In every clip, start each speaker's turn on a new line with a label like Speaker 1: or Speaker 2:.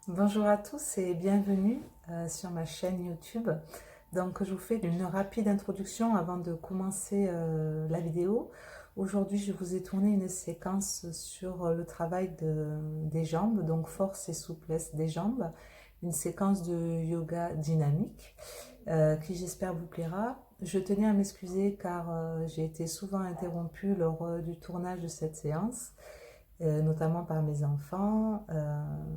Speaker 1: Bonjour à tous et bienvenue sur ma chaîne YouTube. Donc je vous fais une rapide introduction avant de commencer la vidéo. Aujourd'hui je vous ai tourné une séquence sur le travail des jambes, donc force et souplesse des jambes. Une séquence de yoga dynamique qui j'espère vous plaira. Je tenais à m'excuser car j'ai été souvent interrompue lors du tournage de cette séance. Notamment par mes enfants,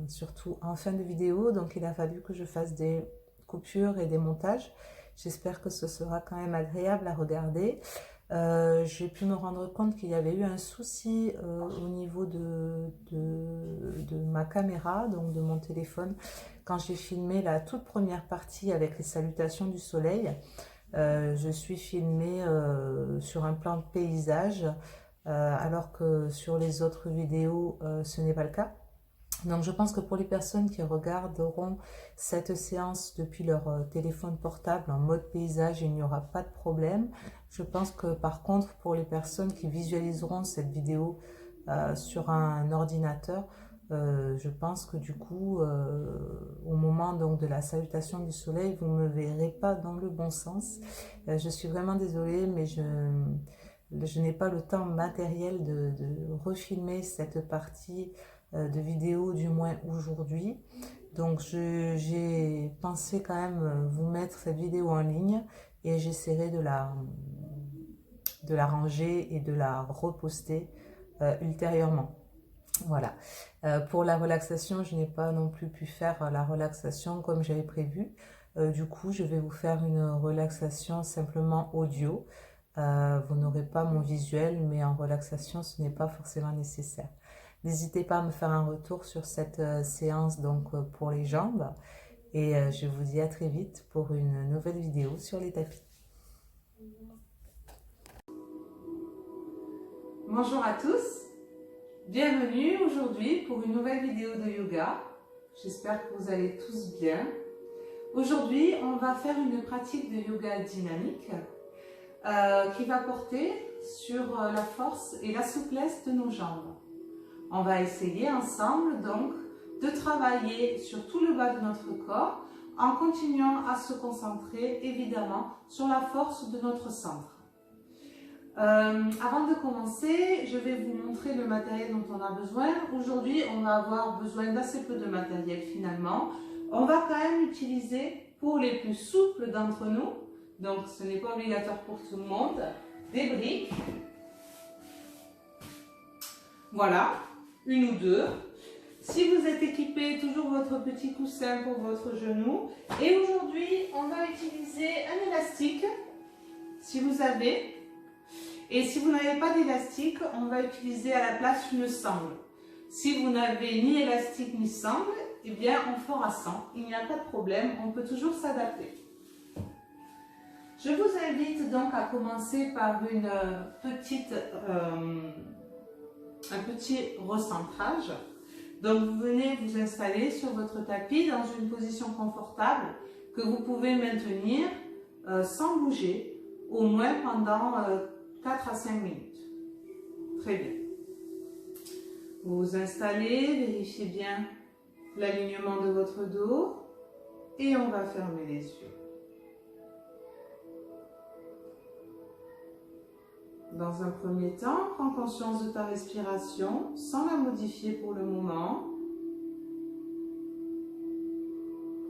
Speaker 1: surtout en fin de vidéo. Donc il a fallu que je fasse des coupures et des montages. J'espère que ce sera quand même agréable à regarder. J'ai pu me rendre compte qu'il y avait eu un souci au niveau de ma caméra, donc de mon téléphone, quand j'ai filmé la toute première partie avec les salutations du soleil. Je suis filmée sur un plan de paysage, alors que sur les autres vidéos, ce n'est pas le cas. Donc je pense que pour les personnes qui regarderont cette séance depuis leur téléphone portable en mode paysage, il n'y aura pas de problème. Je pense que par contre, pour les personnes qui visualiseront cette vidéo sur un ordinateur, je pense que du coup, au moment donc de la salutation du soleil, vous ne me verrez pas dans le bon sens. Je suis vraiment désolée, mais je n'ai pas le temps matériel de refilmer cette partie de vidéo, du moins aujourd'hui. Donc j'ai pensé quand même vous mettre cette vidéo en ligne et j'essaierai de la ranger et de la reposter ultérieurement. Voilà. Pour la relaxation, je n'ai pas non plus pu faire la relaxation comme j'avais prévu. Du coup, je vais vous faire une relaxation simplement audio. Vous n'aurez pas mon visuel, mais en relaxation, ce n'est pas forcément nécessaire. N'hésitez pas à me faire un retour sur cette séance donc pour les jambes. Et je vous dis à très vite pour une nouvelle vidéo sur les tapis. Bonjour à tous, bienvenue aujourd'hui pour une nouvelle vidéo de yoga. J'espère que vous allez tous bien. Aujourd'hui, on va faire une pratique de yoga dynamique qui va porter sur la force et la souplesse de nos jambes. On va essayer ensemble donc de travailler sur tout le bas de notre corps en continuant à se concentrer évidemment sur la force de notre centre. Avant de commencer, je vais vous montrer le matériel dont on a besoin. Aujourd'hui, on va avoir besoin d'assez peu de matériel finalement. On va quand même utiliser, pour les plus souples d'entre nous, donc ce n'est pas obligatoire pour tout le monde, des briques. Voilà, une ou deux. Si vous êtes équipé, toujours votre petit coussin pour votre genou. Et aujourd'hui, on va utiliser un élastique, si vous avez. Et si vous n'avez pas d'élastique, on va utiliser à la place une sangle. Si vous n'avez ni élastique ni sangle, eh bien on fera sans. Il n'y a pas de problème, on peut toujours s'adapter. Je vous invite donc à commencer par un petit recentrage. Donc vous venez vous installer sur votre tapis dans une position confortable que vous pouvez maintenir sans bouger, au moins pendant 4 à 5 minutes. Très bien. Vous vous installez, vérifiez bien l'alignement de votre dos et on va fermer les yeux. Dans un premier temps, prends conscience de ta respiration sans la modifier pour le moment.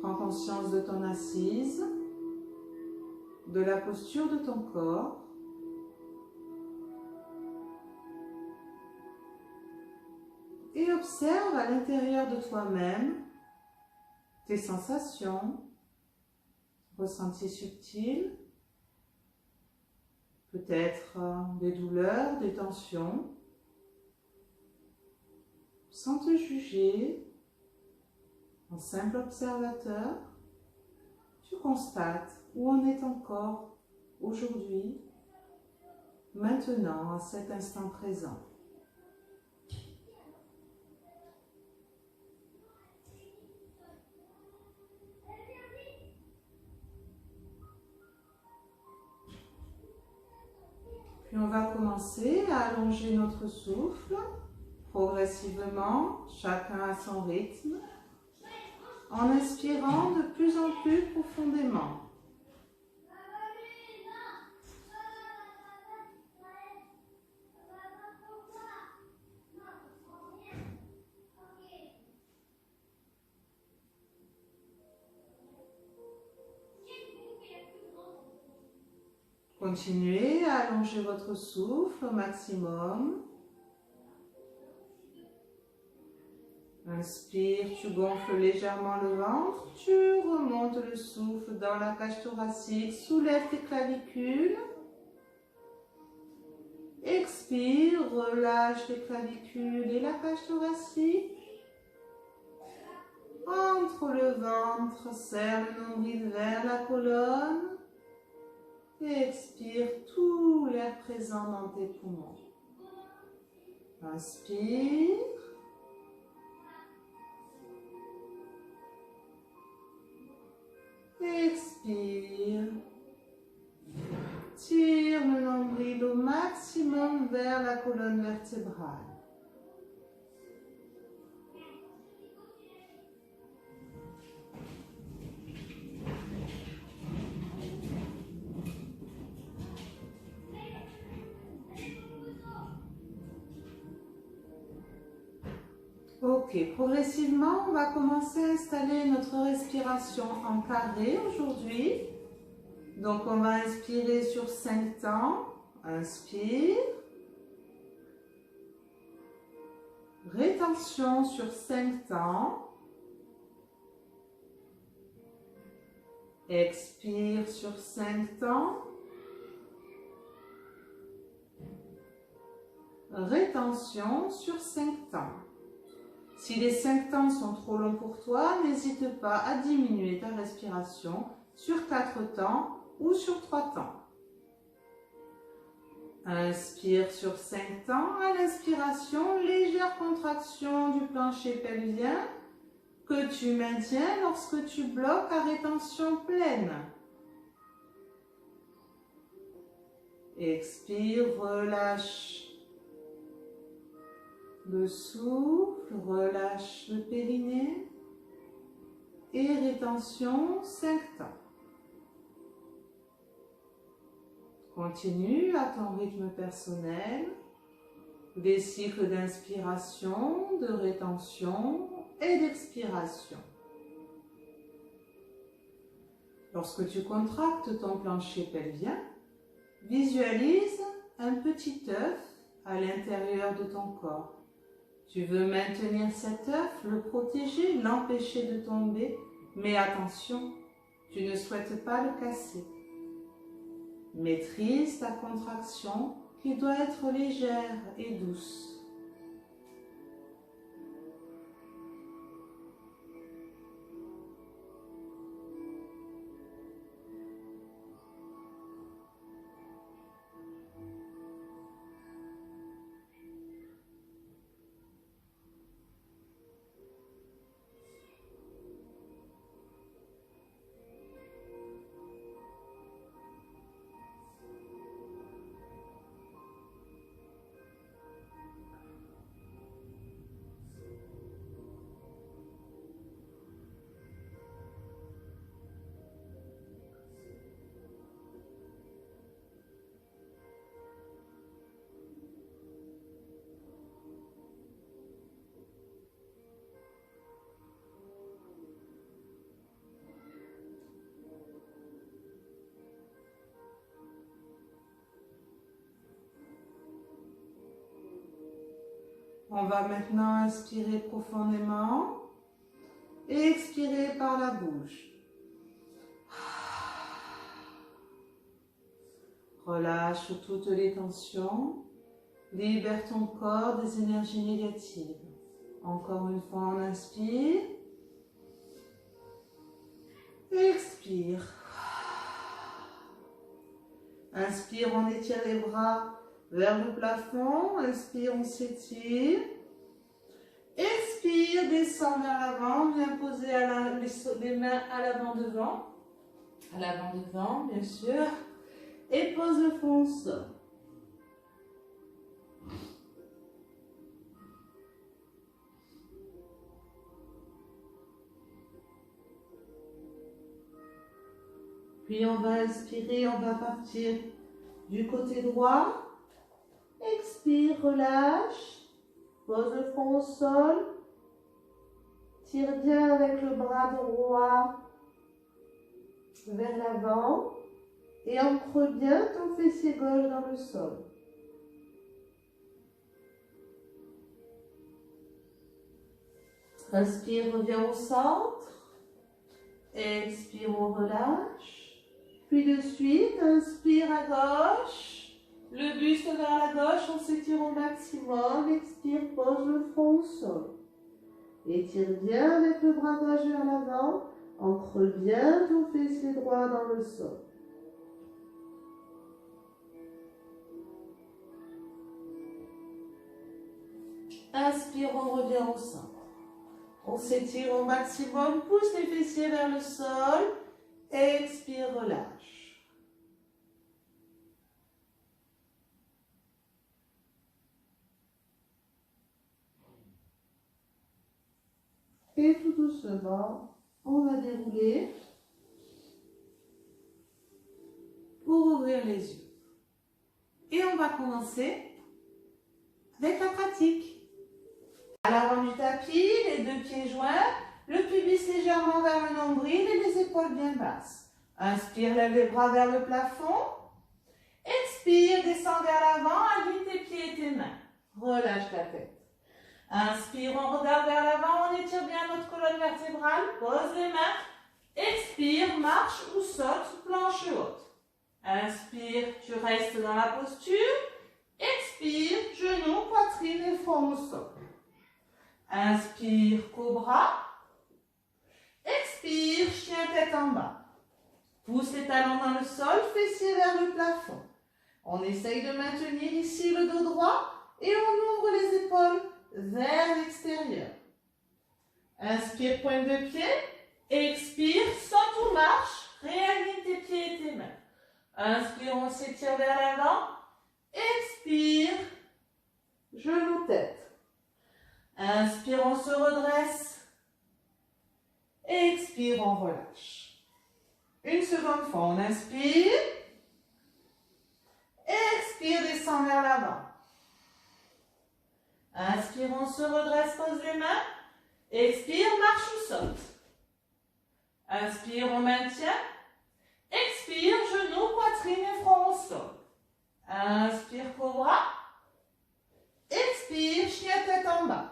Speaker 1: Prends conscience de ton assise, de la posture de ton corps. Et observe à l'intérieur de toi-même tes sensations, ressentis subtils, peut-être des douleurs, des tensions, sans te juger, en simple observateur. Tu constates où en est ton corps aujourd'hui, maintenant, à cet instant présent. Puis on va commencer à allonger notre souffle progressivement, chacun à son rythme. en inspirant de plus en plus profondément. Continuez à allonger votre souffle au maximum. Inspire, tu gonfles légèrement le ventre, tu remontes le souffle dans la cage thoracique, soulève tes clavicules. Expire, relâche les clavicules et la cage thoracique. Entre le ventre, serre le nombril vers la colonne. Expire tout l'air présent dans tes poumons. Inspire. Expire. Tire le nombril au maximum vers la colonne vertébrale. Ok, progressivement, on va commencer à installer notre respiration en carré aujourd'hui. Donc, on va inspirer sur 5 temps. Inspire. Rétention sur 5 temps. Expire sur 5 temps. Rétention sur 5 temps. Si les 5 temps sont trop longs pour toi, n'hésite pas à diminuer ta respiration sur 4 temps ou sur 3 temps. Inspire sur 5 temps. À l'inspiration, légère contraction du plancher pelvien que tu maintiens lorsque tu bloques à rétention pleine. Expire, relâche le souffle, relâche le périnée et rétention 5 temps. Continue à ton rythme personnel des cycles d'inspiration, de rétention et d'expiration. Lorsque tu contractes ton plancher pelvien, visualise un petit œuf à l'intérieur de ton corps. Tu veux maintenir cet œuf, le protéger, l'empêcher de tomber, mais attention, tu ne souhaites pas le casser. Maîtrise ta contraction qui doit être légère et douce. On va maintenant inspirer profondément et expirer par la bouche. Relâche toutes les tensions. Libère ton corps des énergies négatives. Encore une fois, on inspire. Expire. Inspire, on étire les bras vers le plafond. Inspire, on s'étire. Expire, descend vers l'avant. Viens poser les mains à l'avant devant. À l'avant devant, bien sûr. Et pose le front au sol. Puis on va inspirer, on va partir du côté droit. Expire, relâche. Pose le front au sol. Tire bien avec le bras droit vers l'avant. Et ancre bien ton fessier gauche dans le sol. Inspire, reviens au centre. Expire, on relâche. Puis de suite, inspire à gauche. Le buste vers la gauche, on s'étire au maximum. Expire, pose le front au sol. Étire bien avec le bras gauche vers l'avant. Ancre bien ton fessier droit dans le sol. Inspire, on revient au centre. On s'étire au maximum, pousse les fessiers vers le sol. Expire, relâche. Et tout doucement, on va dérouler pour ouvrir les yeux. Et on va commencer avec la pratique. À l'avant du tapis, les deux pieds joints, le pubis légèrement vers le nombril et les épaules bien basses. Inspire, lève les bras vers le plafond. Expire, descends vers l'avant, aligne tes pieds et tes mains. Relâche la tête. Inspire, on regarde vers l'avant, on étire bien notre colonne vertébrale, pose les mains. Expire, marche ou saute, planche haute. Inspire, tu restes dans la posture. Expire, genoux, poitrine et front au sol. Inspire, cobra. Expire, chien tête en bas. Pousse les talons dans le sol, fessiers vers le plafond. On essaye de maintenir ici le dos droit et on ouvre les épaules vers l'extérieur. Inspire, pointe de pied. Expire, saute ou marche. Réaligne tes pieds et tes mains. Inspire, on s'étire vers l'avant. Expire, genou tête. Inspire, on se redresse. Expire, on relâche. Une seconde fois, on inspire. Expire, descend vers l'avant. Inspire, on se redresse, pose les mains. Expire, marche ou saute. Inspire, on maintient. Expire, genoux, poitrine et front au sol. Inspire, cobra. Expire, chien tête en bas.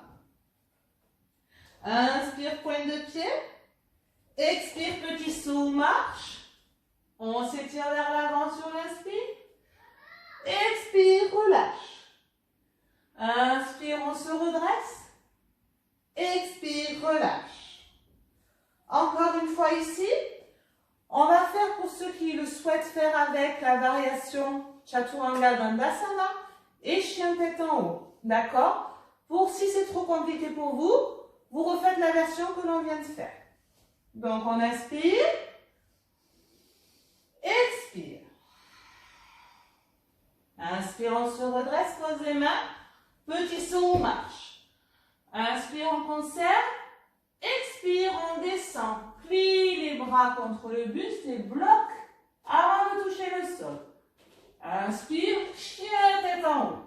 Speaker 1: Inspire, pointe de pied. Expire, petit saut ou marche. On s'étire vers l'avant sur l'inspire. Expire, relâche. Inspire, on se redresse. Expire, relâche. Encore une fois ici. On va faire, pour ceux qui le souhaitent faire, avec la variation Chaturanga Dandasana et chien tête en haut. D'accord? Pour si c'est trop compliqué pour vous, vous refaites la version que l'on vient de faire. Donc on inspire. Expire. Inspire, on se redresse, pose les mains. Petit saut, on marche. Inspire, on conserve. Expire, on descend. Plie les bras contre le buste et bloque avant de toucher le sol. Inspire, chien tête en haut.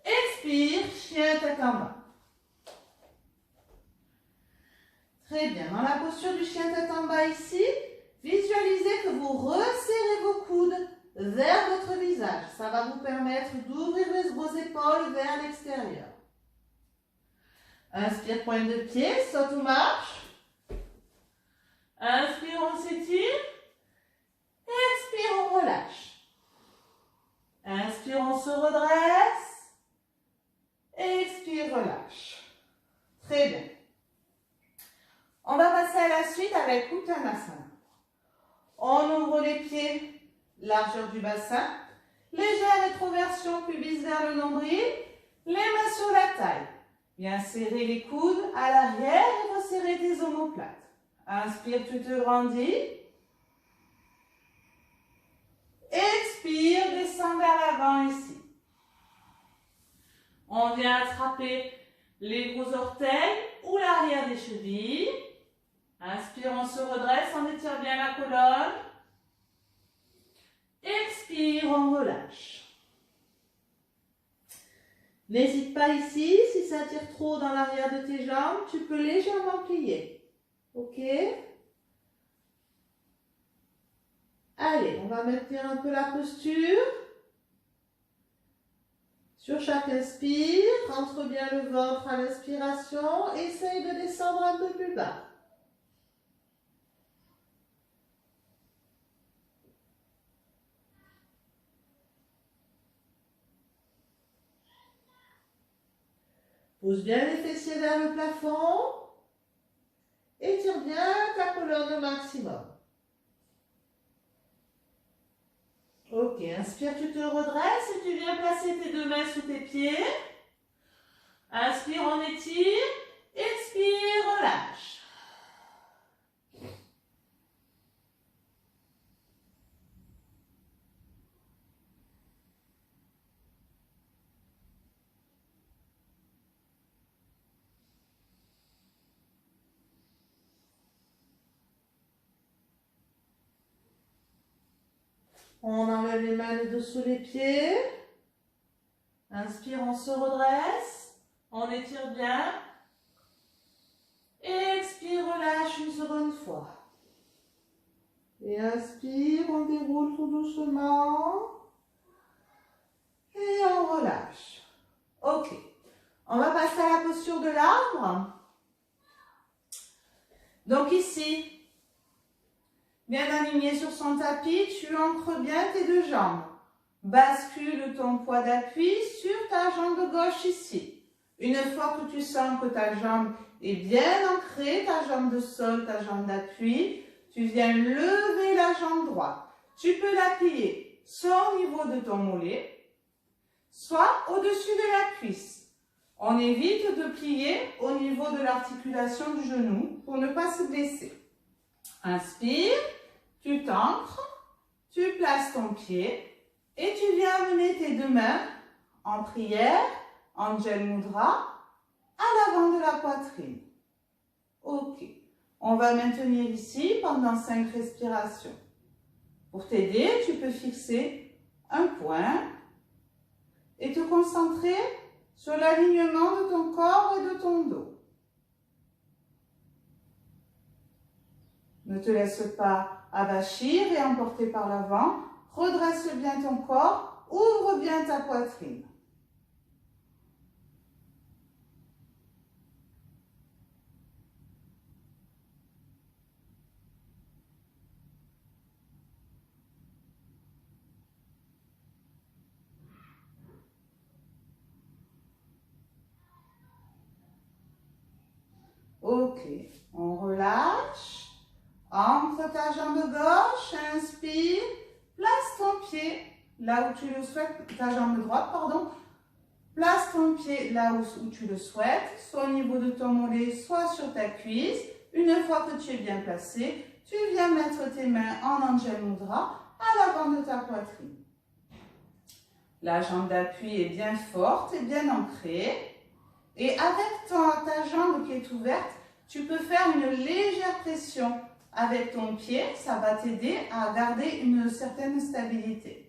Speaker 1: Expire, chien tête en bas. Très bien. Dans la posture du chien tête en bas ici, visualisez que vous resserrez vos coudes vers votre visage. Ça va vous permettre d'ouvrir vos épaules vers l'extérieur. Inspire, pointe de pied, saute ou marche. Inspire, on s'étire. Expire, on relâche. Inspire, on se redresse. Expire, relâche. Très bien. On va passer à la suite avec Uttanasana. On ouvre les pieds, largeur du bassin. Légère rétroversion, pubis vers le nombril. Les mains sur la taille. Bien serrer les coudes à l'arrière et resserrer tes omoplates. Inspire, tu te grandis. Expire, descends vers l'avant ici. On vient attraper les gros orteils ou l'arrière des chevilles. Inspire, on se redresse, on étire bien bien la colonne. Expire, on relâche. N'hésite pas ici, si ça tire trop dans l'arrière de tes jambes, tu peux légèrement plier. Ok? Allez, on va maintenir un peu la posture. Sur chaque inspire, rentre bien le ventre à l'inspiration. Essaye de descendre un peu plus bas. Pousse bien les fessiers vers le plafond. Étire bien ta colonne au maximum. Ok, inspire, tu te redresses et tu viens placer tes deux mains sous tes pieds. Inspire, on étire. Expire, relâche. On enlève les mains de dessous les pieds. Inspire, on se redresse. On étire bien. Expire, relâche une seconde fois. Et inspire, on déroule tout doucement. Et on relâche. Ok. On va passer à la posture de l'arbre. Donc ici, bien aligné sur son tapis, tu ancres bien tes deux jambes. Bascule ton poids d'appui sur ta jambe gauche ici. Une fois que tu sens que ta jambe est bien ancrée, ta jambe de sol, ta jambe d'appui, tu viens lever la jambe droite. Tu peux la plier soit au niveau de ton mollet, soit au-dessus de la cuisse. On évite de plier au niveau de l'articulation du genou pour ne pas se blesser. Inspire. Tu t'ancres, tu places ton pied et tu viens amener tes deux mains en prière, Anjali Mudra, à l'avant de la poitrine. Ok. On va maintenir ici pendant 5 respirations. Pour t'aider, tu peux fixer un point et te concentrer sur l'alignement de ton corps et de ton dos. Ne te laisse pas abâchir et emporter par l'avant. Redresse bien ton corps, ouvre bien ta poitrine. Ok, on relâche. Entre ta jambe gauche, inspire, place ton pied là où tu le souhaites, ta jambe droite, pardon. Place ton pied là où tu le souhaites, soit au niveau de ton mollet, soit sur ta cuisse. Une fois que tu es bien placé, tu viens mettre tes mains en Anjali Mudra à l'avant de ta poitrine. La jambe d'appui est bien forte et bien ancrée. Et avec ta jambe qui est ouverte, tu peux faire une légère pression avec ton pied. Ça va t'aider à garder une certaine stabilité.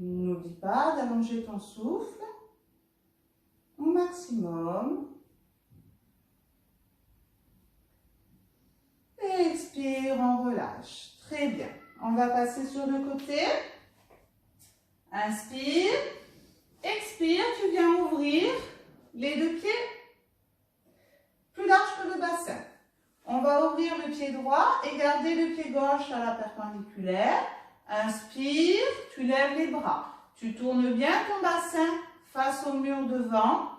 Speaker 1: N'oublie pas d'allonger ton souffle au maximum. Et expire, on relâche. Très bien. On va passer sur le côté. Inspire. Expire, tu viens ouvrir les deux pieds plus large que le bassin. On va ouvrir le pied droit et garder le pied gauche à la perpendiculaire. Inspire, tu lèves les bras. Tu tournes bien ton bassin face au mur devant.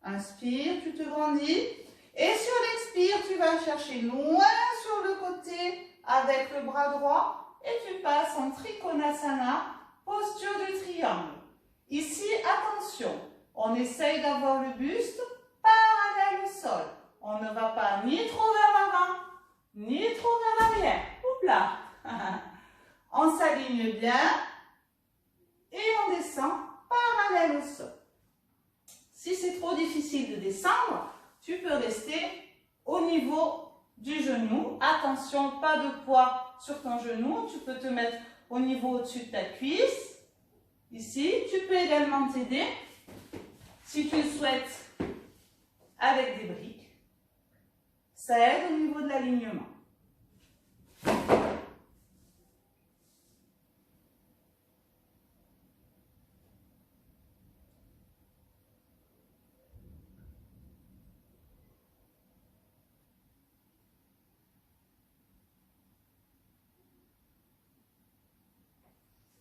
Speaker 1: Inspire, tu te grandis. Et sur l'expire, tu vas chercher loin sur le côté avec le bras droit. Et tu passes en Trikonasana, posture du triangle. Ici, attention, on On essaye d'avoir le buste parallèle au sol. On ne va pas ni trop vers l'avant, ni trop vers l'arrière. Oups là. On s'aligne bien et on descend parallèle au sol. Si c'est trop difficile de descendre, tu peux rester au niveau du genou. Attention, pas de poids sur ton genou. Tu peux te mettre au niveau au-dessus de ta cuisse. Ici, tu peux également t'aider, si tu le souhaites, avec des briques. Ça aide au niveau de l'alignement.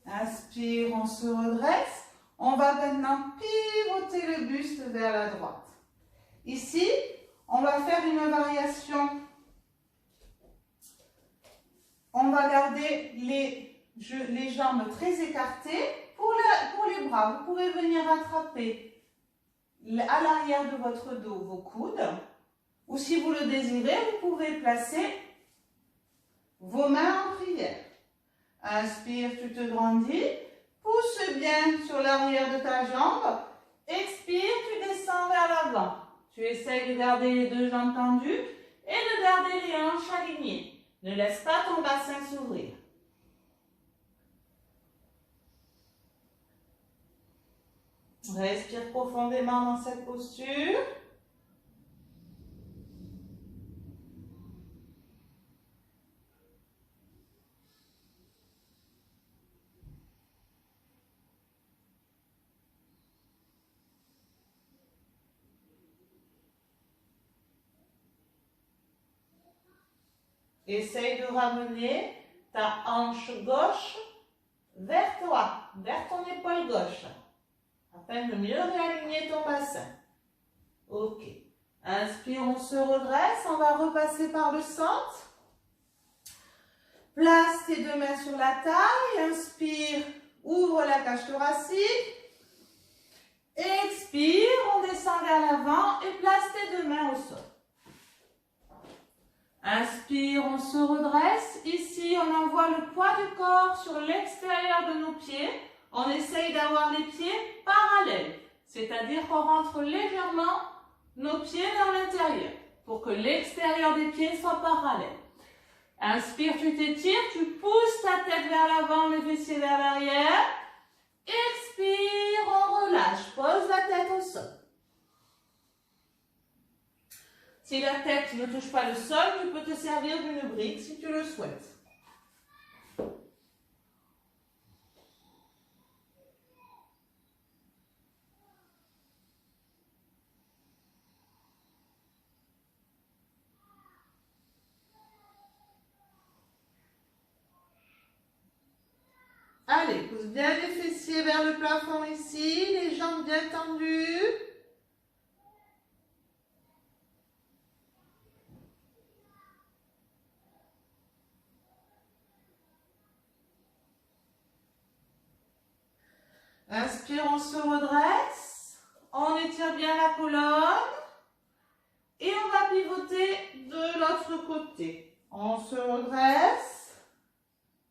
Speaker 1: Inspire, on se redresse. On va maintenant pivoter le buste vers la droite. Ici, on va faire une variation. On va garder les jambes très écartées pour les bras. Vous pouvez venir attraper à l'arrière de votre dos vos coudes. Ou si vous le désirez, vous pouvez placer vos mains en prière. Inspire, tu te grandis. Pousse bien sur l'arrière de ta jambe. Expire, tu descends vers l'avant. Tu essaies de garder les deux jambes tendues et de garder les hanches alignées. Ne laisse pas ton bassin s'ouvrir. Respire profondément dans cette posture. Essaye de ramener ta hanche gauche vers toi, vers ton épaule gauche, afin de mieux réaligner ton bassin. Ok. Inspire, on se redresse, on va repasser par le centre. Place tes deux mains sur la taille, inspire, ouvre la cage thoracique. Expire, on descend vers l'avant et place tes deux mains au sol. Inspire, on se redresse. Ici, on envoie le poids du corps sur l'extérieur de nos pieds. On essaye d'avoir les pieds parallèles, c'est-à-dire qu'on rentre légèrement nos pieds vers l'intérieur pour que l'extérieur des pieds soit parallèle. Inspire, tu t'étires, tu pousses ta tête vers l'avant, les fessiers vers l'arrière. Expire, on relâche, pose la tête au sol. Si la tête ne touche pas le sol, tu peux te servir d'une brique si tu le souhaites. Allez, pousse bien les fessiers vers le plafond ici, les jambes bien tendues. Inspire, on se redresse, on étire bien la colonne et on va pivoter de l'autre côté. On se redresse,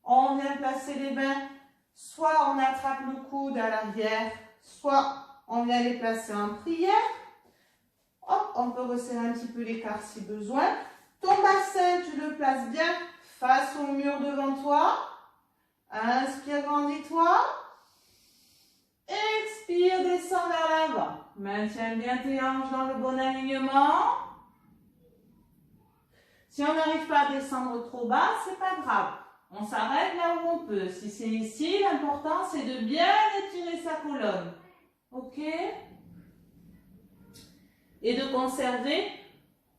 Speaker 1: on vient placer les mains, soit on attrape le coude à l'arrière, soit on vient les placer en prière. Hop, on peut resserrer un petit peu l'écart si besoin. Ton bassin, tu le places bien face au mur devant toi. Inspire, grandis-toi. Expire, descends vers l'avant. Maintiens bien tes hanches dans le bon alignement. Si on n'arrive pas à descendre trop bas, c'est pas grave. On s'arrête là où on peut. Si c'est ici, l'important c'est de bien étirer sa colonne. Ok? Et de conserver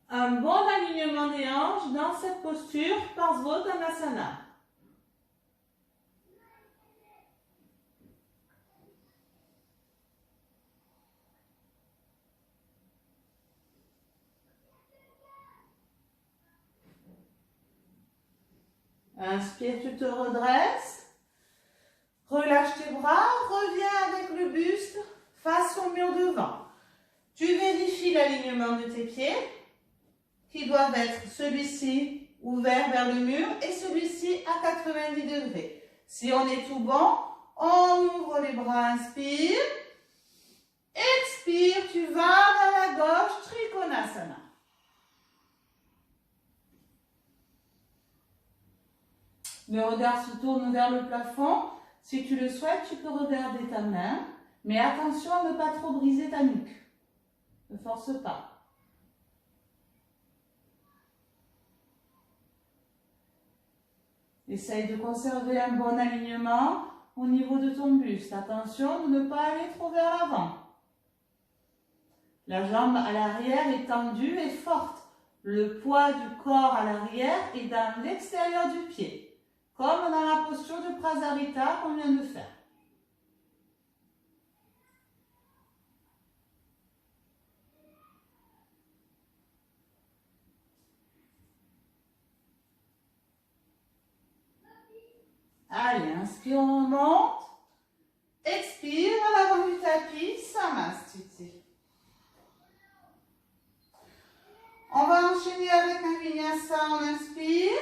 Speaker 1: un bon alignement des hanches dans cette posture Parsvottanasana. Inspire, tu te redresses. Relâche tes bras, reviens avec le buste face au mur devant. Tu vérifies l'alignement de tes pieds, qui doivent être celui-ci ouvert vers le mur et celui-ci à 90 degrés. Si on est tout bon, on ouvre les bras, inspire. Expire, tu vas vers la gauche, Trikonasana. Le regard se tourne vers le plafond. Si tu le souhaites, tu peux regarder ta main, mais attention à ne pas trop briser ta nuque. Ne force pas. Essaye de conserver un bon alignement au niveau de ton buste. Attention de ne pas aller trop vers l'avant. La jambe à l'arrière est tendue et forte. Le poids du corps à l'arrière est dans l'extérieur du pied, comme dans la posture de Prasarita qu'on vient de faire. Allez, inspire, on remonte. Expire à l'avant du tapis, Samastiti. On va enchaîner avec un vinyasa, on inspire.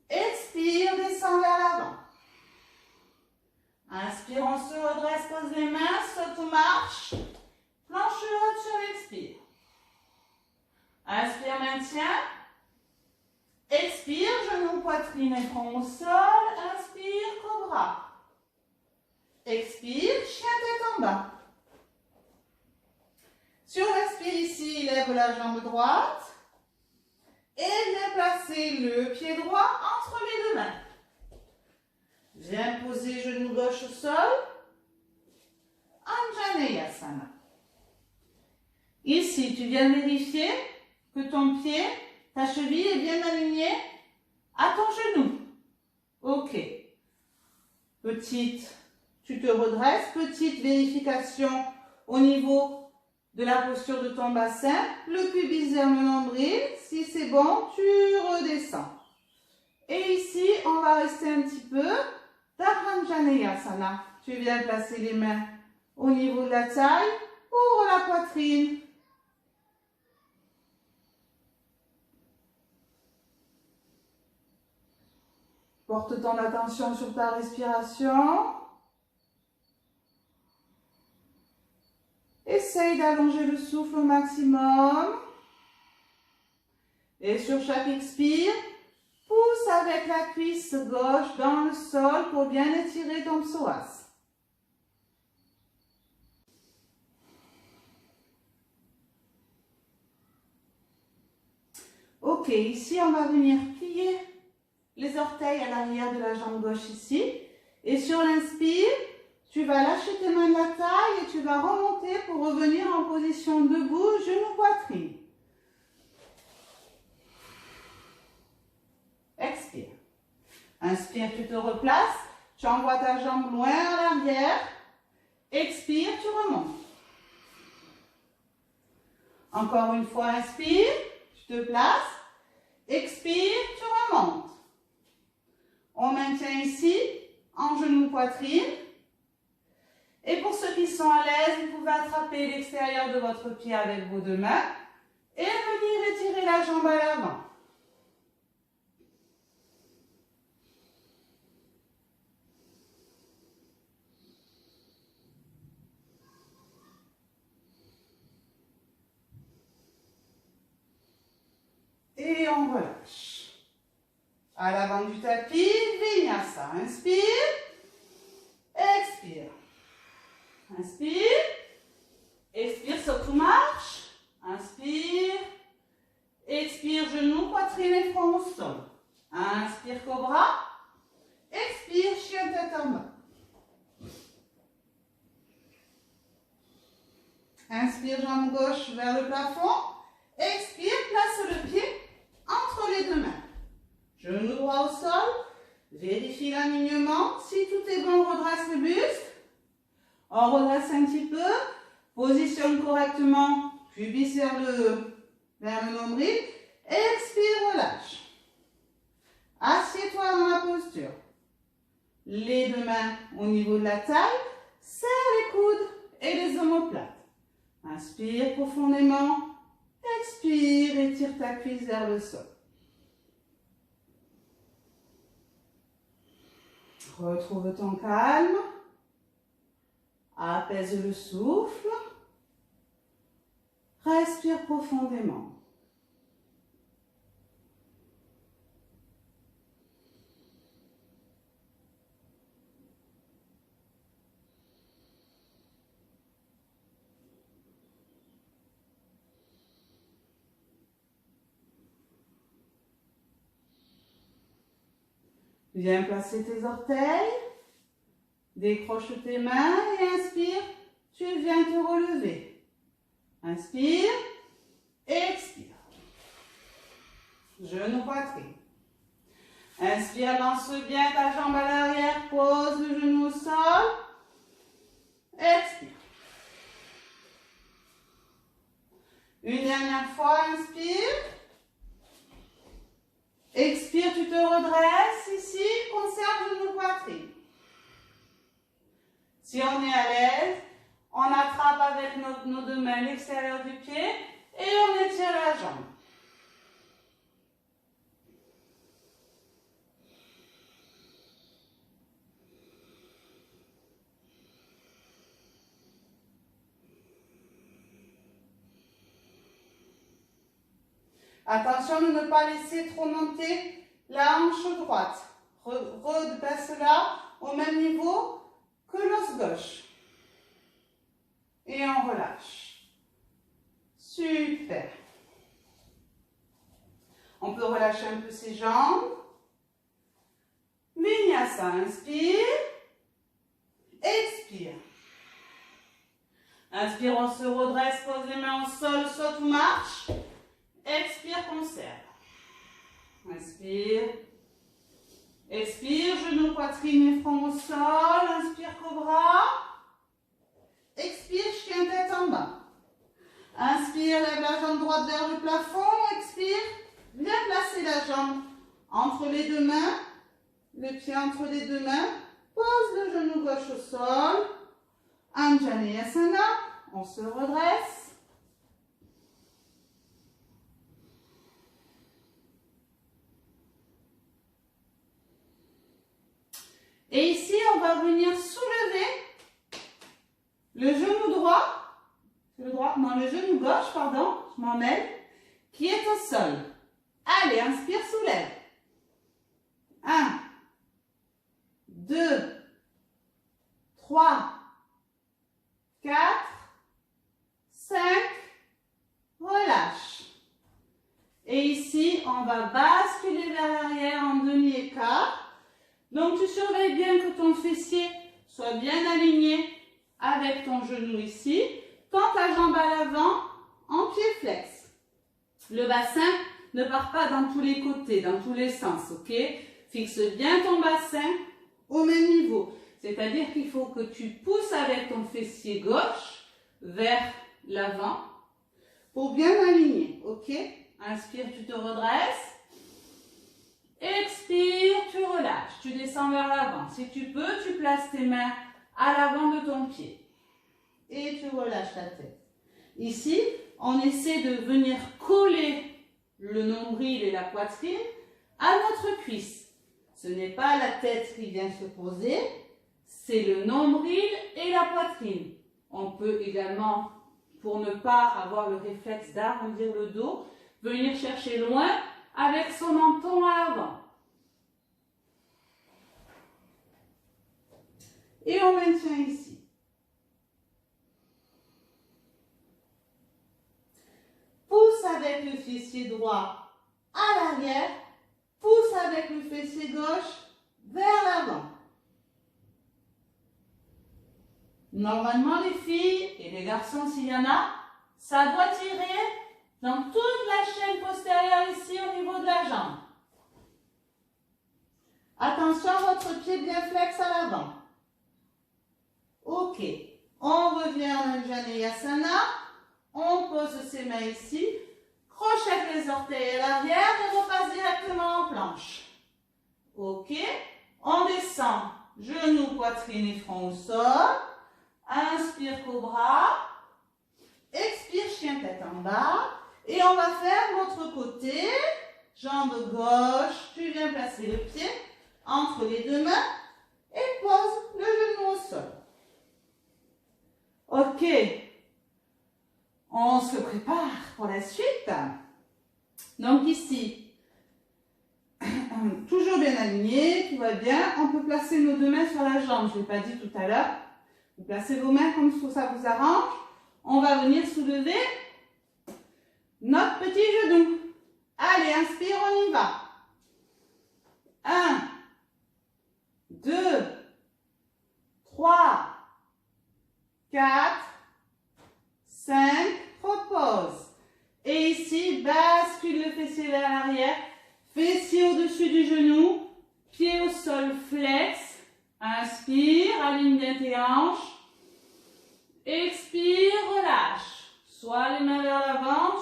Speaker 1: Expire, descend vers l'avant. Inspire, on se redresse, pose les mains, saute ou marche. Planche haute sur l'expire. Inspire, maintien. Expire, genou, poitrine et front au sol. Inspire, cobra. Expire, chien tête en bas. Sur l'inspire ici, lève la jambe droite. Et viens placer le pied droit entre les deux mains. Viens poser genou gauche au sol. Anjaneyasana. Ici, tu viens vérifier que ton pied, ta cheville est bien alignée à ton genou. Ok. Petite, tu te redresses. Petite vérification au niveau de la posture de ton bassin. Le pubis vers le nombril. Si c'est bon, tu redescends. Et ici, on va rester un petit peu. Anjaneyasana. Tu viens placer les mains au niveau de la taille. Ouvre la poitrine. Porte ton attention sur ta respiration. Essaye d'allonger le souffle au maximum. Et sur chaque expire, pousse avec la cuisse gauche dans le sol pour bien étirer ton psoas. Ok, ici on va venir plier les orteils à l'arrière de la jambe gauche ici. Et sur l'inspire, tu vas lâcher tes mains de la taille et tu vas remonter pour revenir en position debout, genou poitrine. Expire. Inspire, tu te replaces. Tu envoies ta jambe loin à l'arrière. Expire, tu remontes. Encore une fois, inspire, tu te places. Expire, tu remontes. On maintient ici, en genou poitrine. Et pour ceux qui sont à l'aise, vous pouvez attraper l'extérieur de votre pied avec vos deux mains et venir étirer la jambe à l'avant. Et on relâche. À l'avant du tapis, vinyasa. Inspire. Expire. Inspire. Expire, saute ou marche. Inspire. Expire, genou, poitrine et front au sol. Inspire, cobra. Expire, chien tête en bas. Inspire, jambe gauche vers le plafond. Expire, place le pied entre les deux mains. Genou droit au sol. Vérifie l'alignement. Si tout est bon, redresse le buste. On redresse un petit peu. Positionne correctement. Pubis vers le nombril. Expire, relâche. Assieds-toi dans la posture. Les deux mains au niveau de la taille. Serre les coudes.
Speaker 2: et les omoplates. Inspire profondément. Expire, étire ta cuisse vers le sol. Retrouve ton calme. Apaise le souffle. Respire profondément. Viens placer tes orteils, décroche tes mains et inspire, tu viens te relever. Inspire, expire. Genou, poitrine. Inspire, lance bien ta jambe à l'arrière, pose le genou au sol. Expire. Une dernière fois, inspire. Expire, tu te redresses. Ici, conserve genou, poitrine. Si on est à l'aise, on attrape avec nos deux mains l'extérieur du pied et on étire la jambe. Attention de ne pas laisser trop monter la hanche droite. Repasse-la au même niveau que l'os gauche. Et on relâche. Super. On peut relâcher un peu ses jambes. Vinyasa, inspire. Expire. Inspire, on se redresse, pose les mains au sol, saute ou marche. Expire, conserve. Inspire. Expire, genou, poitrine et front au sol. Inspire, cobra. Expire, chien tête en bas. Inspire, lève la jambe droite vers le plafond. Expire, viens placer la jambe entre les deux mains. Le pied entre les deux mains. Pose le genou gauche au sol. Anjaneyasana. On se redresse. Et ici, on va venir soulever le genou droit, le genou gauche, pardon, je m'en mêle, qui est au sol. Allez, inspire, soulève. 1, 2, 3, 4, 5, relâche. Et ici, on va basculer vers l'arrière en demi-écart. Donc, tu surveilles bien que ton fessier soit bien aligné avec ton genou ici. Tends ta jambe à l'avant en pied flex. Le bassin ne part pas dans tous les côtés, dans tous les sens, ok? Fixe bien ton bassin au même niveau. C'est-à-dire qu'il faut que tu pousses avec ton fessier gauche vers l'avant pour bien aligner, ok? Inspire, tu te redresses. Expire, tu relâches, tu descends vers l'avant. Si tu peux, tu places tes mains à l'avant de ton pied. Et tu relâches la tête. Ici, on essaie de venir coller le nombril et la poitrine à notre cuisse. Ce n'est pas la tête qui vient se poser, c'est le nombril et la poitrine. On peut également, pour ne pas avoir le réflexe d'arrondir le dos, venir chercher loin avec son menton à l'avant. Et on maintient ici. Pousse avec le fessier droit à l'arrière. Pousse avec le fessier gauche vers l'avant. Normalement, les filles et les garçons, s'il y en a, ça doit tirer dans toute la chaîne postérieure ici au niveau de la jambe. Attention, votre pied bien flex à l'avant. Ok. On revient en Anjaneyasana. On pose ses mains ici. Crochette les orteils à l'arrière et repasse directement en planche. Ok. On descend. Genoux, poitrine et front au sol. Inspire cobra. Expire chien tête en bas. Et on va faire l'autre côté. Jambe gauche. Tu viens placer le pied entre les deux mains. Et pose le genou au sol. Ok. On se prépare pour la suite. Donc ici, toujours bien aligné, tout va bien. On peut placer nos deux mains sur la jambe, je ne l'ai pas dit tout à l'heure. Vous placez vos mains comme ça vous arrange. On va venir soulever notre petit genou. Allez, inspire, on y va. 1, 2, 3, 4, 5, repose. Et ici, bascule le fessier vers l'arrière, fessier au-dessus du genou, pied au sol, flex. Inspire, aligne bien tes hanches. Expire, relâche. Soit les mains vers l'avant,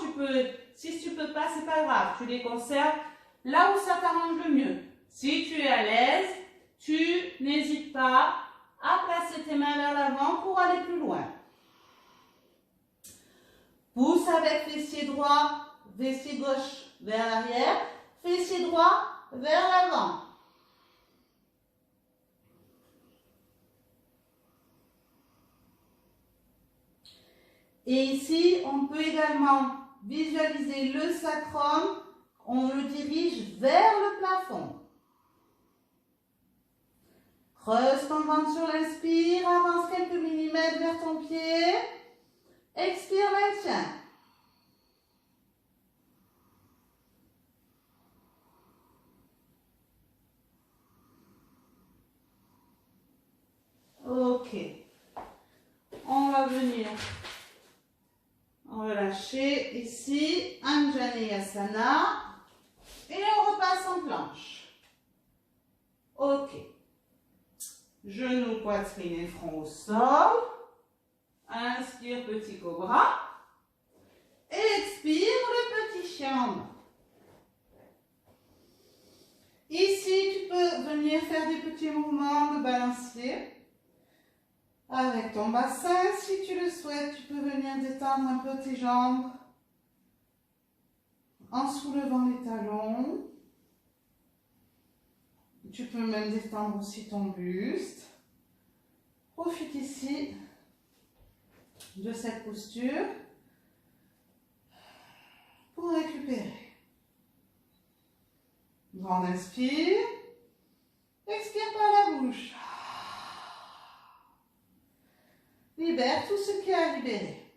Speaker 2: si tu peux pas, c'est pas grave, tu les conserves là où ça t'arrange le mieux. Si tu es à l'aise, tu n'hésites pas à placer tes mains vers l'avant pour aller plus loin. Pousse avec fessier droit, fessier gauche vers l'arrière, fessier droit vers l'avant. Et ici, on peut également visualiser le sacrum, on le dirige vers le plafond. Creuse ton ventre sur l'inspire, avance quelques millimètres vers ton pied. Expire, maintien. Ok. On va venir relâcher ici, Anjaneyasana. Et on repasse en planche. Ok. Genoux, poitrine et front au sol. Inspire, petit cobra. Et expire, le petit chien en bas. Ici, tu peux venir faire des petits mouvements de balancier avec ton bassin. Si tu le souhaites, tu peux venir détendre un peu tes jambes en soulevant les talons. Tu peux même détendre aussi ton buste. Profite ici de cette posture pour récupérer. Grand inspire. Expire par la bouche. Libère tout ce qui a libéré.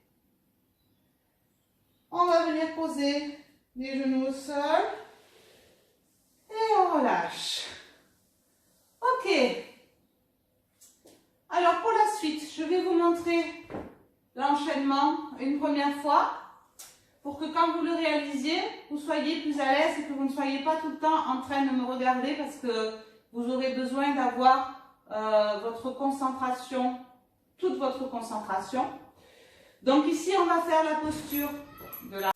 Speaker 2: On va venir poser les genoux au sol. Et on relâche. Ok. Alors pour la suite, je vais vous montrer l'enchaînement une première fois pour que quand vous le réalisiez, vous soyez plus à l'aise et que vous ne soyez pas tout le temps en train de me regarder parce que vous aurez besoin d'avoir votre concentration, toute votre concentration. Donc ici, on va faire la posture de la...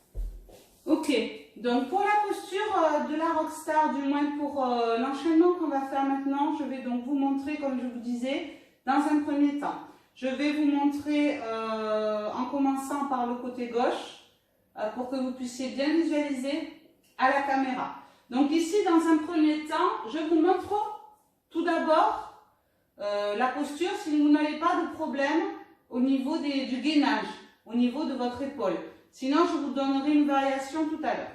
Speaker 2: Ok, donc pour la posture de la rockstar, du moins pour l'enchaînement qu'on va faire maintenant, je vais donc vous montrer, comme je vous disais, dans un premier temps. Je vais vous montrer en commençant par le côté gauche pour que vous puissiez bien visualiser à la caméra. Donc ici, dans un premier temps, je vous montre tout d'abord la posture si vous n'avez pas de problème au niveau du gainage, au niveau de votre épaule. Sinon, je vous donnerai une variation tout à l'heure.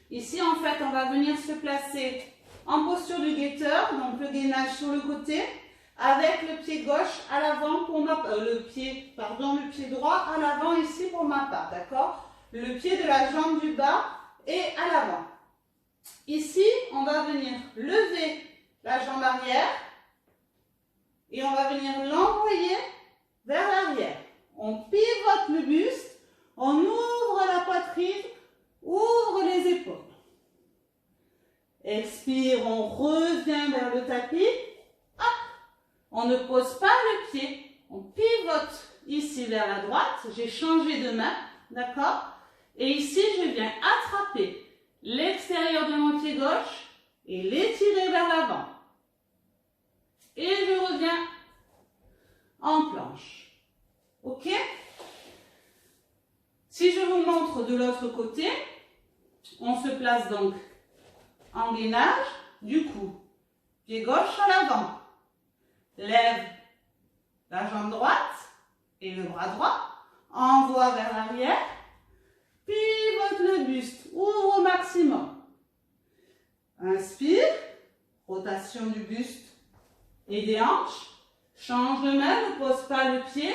Speaker 2: Ici, en fait, on va venir se placer en posture du guetteur, donc le gainage sur le côté, avec le pied gauche à l'avant pour le pied droit à l'avant ici pour ma part, d'accord? Le pied de la jambe du bas est à l'avant. Ici, on va venir lever la jambe arrière et on va venir l'envoyer vers l'arrière. On pivote le buste, on ouvre la poitrine, ouvre les épaules. Expire, on revient vers le tapis. Hop. On ne pose pas le pied, on pivote ici vers la droite. J'ai changé de main, d'accord? Et ici, je viens attraper l'extérieur de mon pied gauche et l'étirer vers l'avant. Et je reviens en planche. planche. Ok? Si je vous montre de l'autre côté, on se place donc en gainage du cou. Pied gauche à l'avant. Lève la jambe droite et le bras droit. Envoie vers l'arrière. Pivote le buste. Ouvre au maximum. Inspire. Rotation du buste et des hanches. Change de main. Ne pose pas le pied.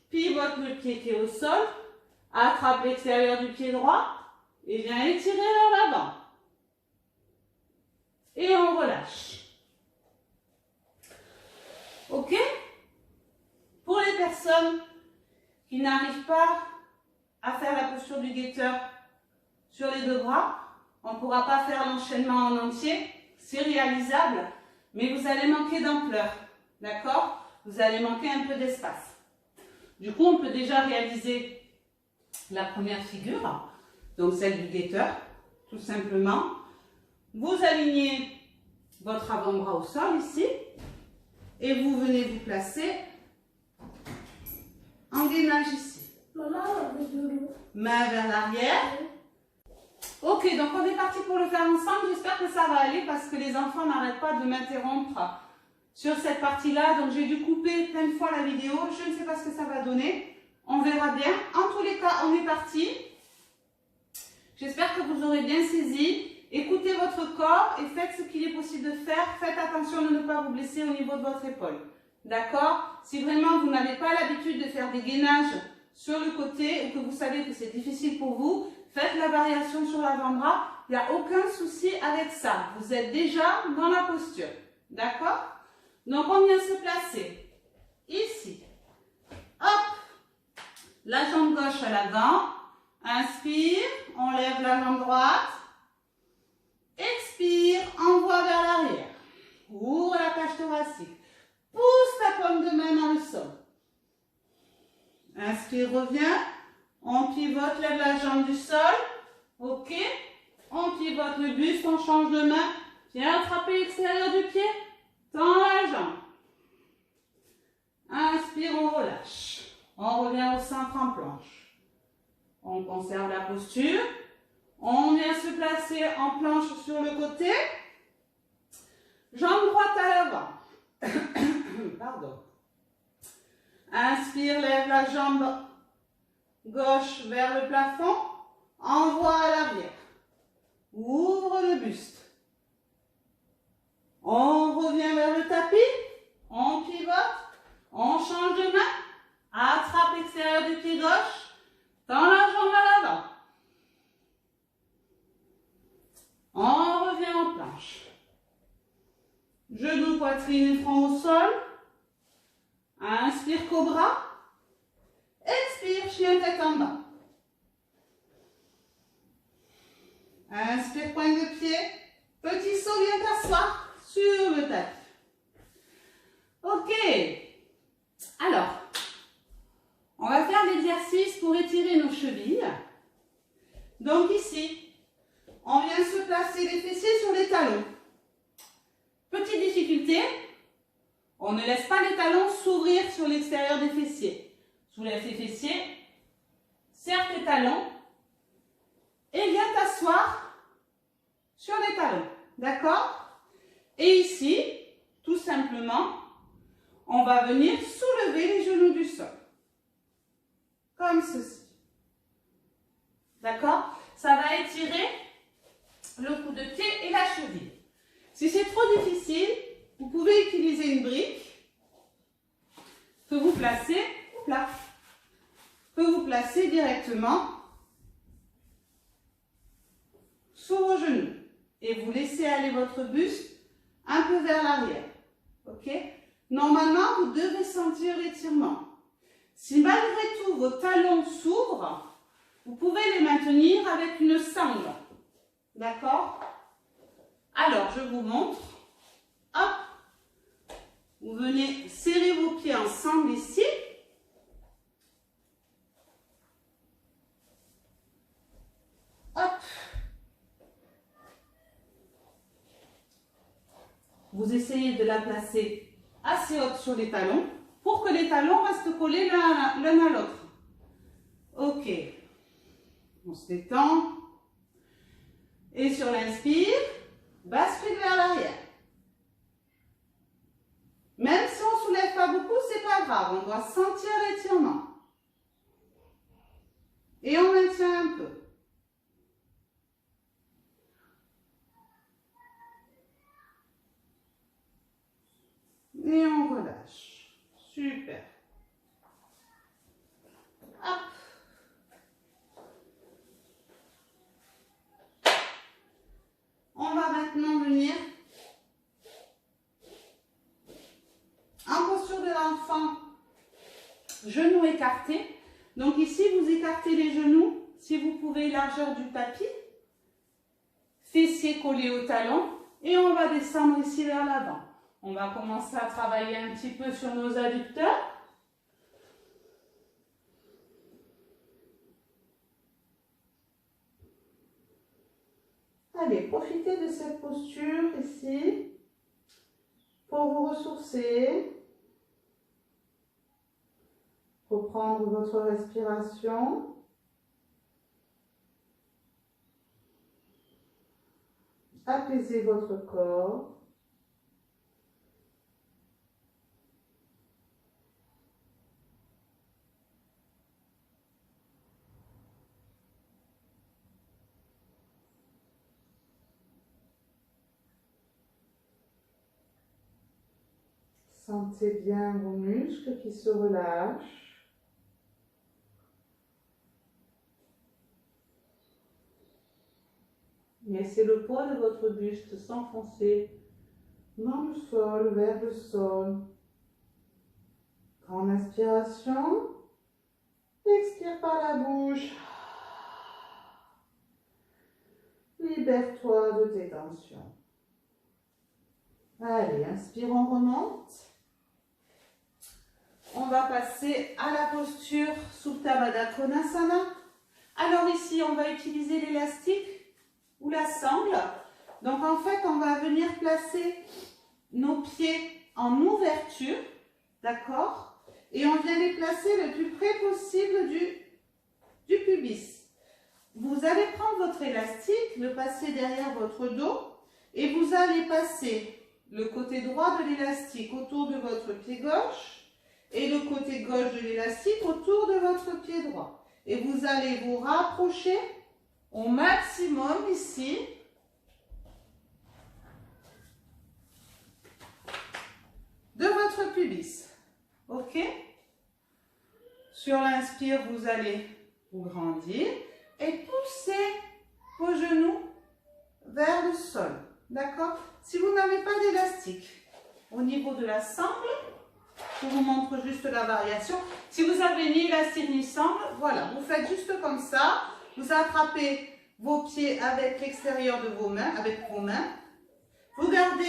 Speaker 2: Pivote le pied qui est au sol. Attrape l'extérieur du pied droit. Et viens étirer vers l'avant. Et on relâche. Ok? Pour les personnes qui n'arrivent pas à faire la posture du guetteur sur les deux bras, on ne pourra pas faire l'enchaînement en entier. C'est réalisable, mais vous allez manquer d'ampleur. D'accord? Vous allez manquer un peu d'espace. Du coup, on peut déjà réaliser la première figure, donc celle du guetteur, tout simplement. Vous alignez votre avant-bras au sol ici et vous venez vous placer en gainage ici. Main vers l'arrière. Ok, donc on est parti pour le faire ensemble. J'espère que ça va aller parce que les enfants n'arrêtent pas de m'interrompre sur cette partie-là. Donc j'ai dû couper plein de fois la vidéo. Je ne sais pas ce que ça va donner. On verra bien. En tous les cas, on est parti. J'espère que vous aurez bien saisi. Écoutez votre corps et faites ce qu'il est possible de faire. Faites attention de ne pas vous blesser au niveau de votre épaule. D'accord? Si vraiment vous n'avez pas l'habitude de faire des gainages sur le côté ou que vous savez que c'est difficile pour vous, faites la variation sur l'avant-bras. Il n'y a aucun souci avec ça. Vous êtes déjà dans la posture. D'accord? Donc on vient se placer ici. Hop! La jambe gauche à l'avant. Inspire. On lève la jambe droite. Expire, envoie vers l'arrière. Ouvre la cage thoracique. Pousse ta paume de main dans le sol. Inspire, reviens. On pivote, lève la jambe du sol. Ok. On pivote le buste, on change de main. Viens attraper l'extérieur du pied. Tends la jambe. Inspire, on relâche. On revient au centre en planche. On conserve la posture. On vient se placer en planche sur le côté. Jambe droite à l'avant. Pardon. Inspire, lève la jambe gauche vers le plafond. Envoie à l'arrière. Ouvre le buste. On revient vers le tapis. On pivote. On change de main. Attrape l'extérieur du pied gauche. Tends la jambe à l'avant. On revient en planche. Genoux, poitrine et front au sol. Inspire, cobra. Expire, chien tête en bas. Inspire, pointe de pied. Petit saut, viens t'asseoir sur le tapis. Ok. Alors, on va faire l'exercice pour étirer nos chevilles. Donc ici, on vient se placer les fessiers sur les talons. Petite difficulté, on ne laisse pas les talons s'ouvrir sur l'extérieur des fessiers. Soulève les fessiers, serre tes talons et viens t'asseoir sur les talons. D'accord? Et ici, tout simplement, on va venir soulever les genoux du sol. Comme ceci. D'accord? Ça va étirer le coup de pied et la cheville. Si c'est trop difficile, vous pouvez utiliser une brique que vous placez, directement sous vos genoux. Et vous laissez aller votre buste un peu vers l'arrière. Ok? Normalement, vous devez sentir l'étirement. Si malgré tout vos talons s'ouvrent, vous pouvez les maintenir avec une sangle. D'accord? Alors, je vous montre. Hop. Vous venez serrer vos pieds ensemble ici. Hop. Vous essayez de la placer assez haute sur les talons. pour que les talons restent collés l'un à l'autre. Ok. On se détend. Et sur l'inspire, bascule vers l'arrière. Même si on ne soulève pas beaucoup, c'est pas grave. On doit sentir l'étirement. Et on maintient un peu. Et on relâche. Super. Hop. On va maintenant venir en posture de l'enfant, genoux écartés. Donc ici, vous écartez les genoux, si vous pouvez, largeur du tapis. Fessiers collés au talon. Et on va descendre ici vers l'avant. On va commencer à travailler un petit peu sur nos adducteurs. Allez, profitez de cette posture ici pour vous ressourcer. Reprendre votre respiration. Apaiser votre corps. Sentez bien vos muscles qui se relâchent. Laissez le poids de votre buste s'enfoncer dans le sol, vers le sol. Grande inspiration. Expire par la bouche. Libère-toi de tes tensions. Allez, inspire, on remonte. On va passer à la posture Supta Baddha Konasana. Alors ici, on va utiliser l'élastique ou la sangle. Donc en fait, on va venir placer nos pieds en ouverture, d'accord? Et on vient les placer le plus près possible du pubis. Vous allez prendre votre élastique, le passer derrière votre dos et vous allez passer le côté droit de l'élastique autour de votre pied gauche et le côté gauche de l'élastique autour de votre pied droit. Et vous allez vous rapprocher au maximum ici. De votre pubis. Ok? Sur l'inspire, vous allez vous grandir et pousser vos genoux vers le sol. D'accord? Si vous n'avez pas d'élastique au niveau de la sangle, je vous montre juste la variation. Si vous avez ni élastique ni sangle, voilà, vous faites juste comme ça. Vous attrapez vos pieds avec l'extérieur de vos mains, avec vos mains. Vous gardez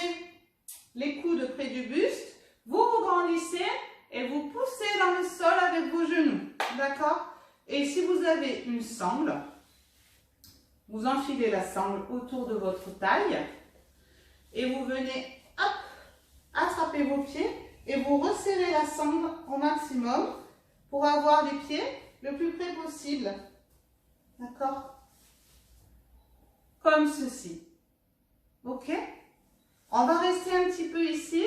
Speaker 2: les coudes près du buste. Vous vous grandissez et vous poussez dans le sol avec vos genoux. D'accord? Et si vous avez une sangle, vous enfilez la sangle autour de votre taille et vous venez hop, attraper vos pieds et vous resserrez la sangle au maximum pour avoir les pieds le plus près possible. D'accord? Comme ceci. Ok? On va rester un petit peu ici.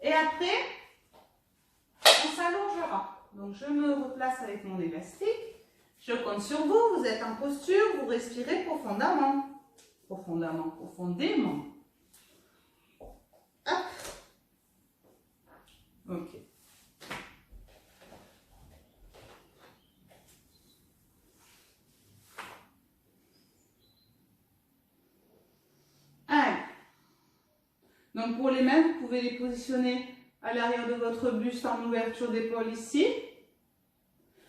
Speaker 2: Et après, on s'allongera. Donc, je me replace avec mon élastique. Je compte sur vous. Vous êtes en posture. Vous respirez profondément. Profondément, profondément. Hop. Ok. Allez. Donc pour les mains, vous pouvez les positionner à l'arrière de votre buste en ouverture d'épaule ici.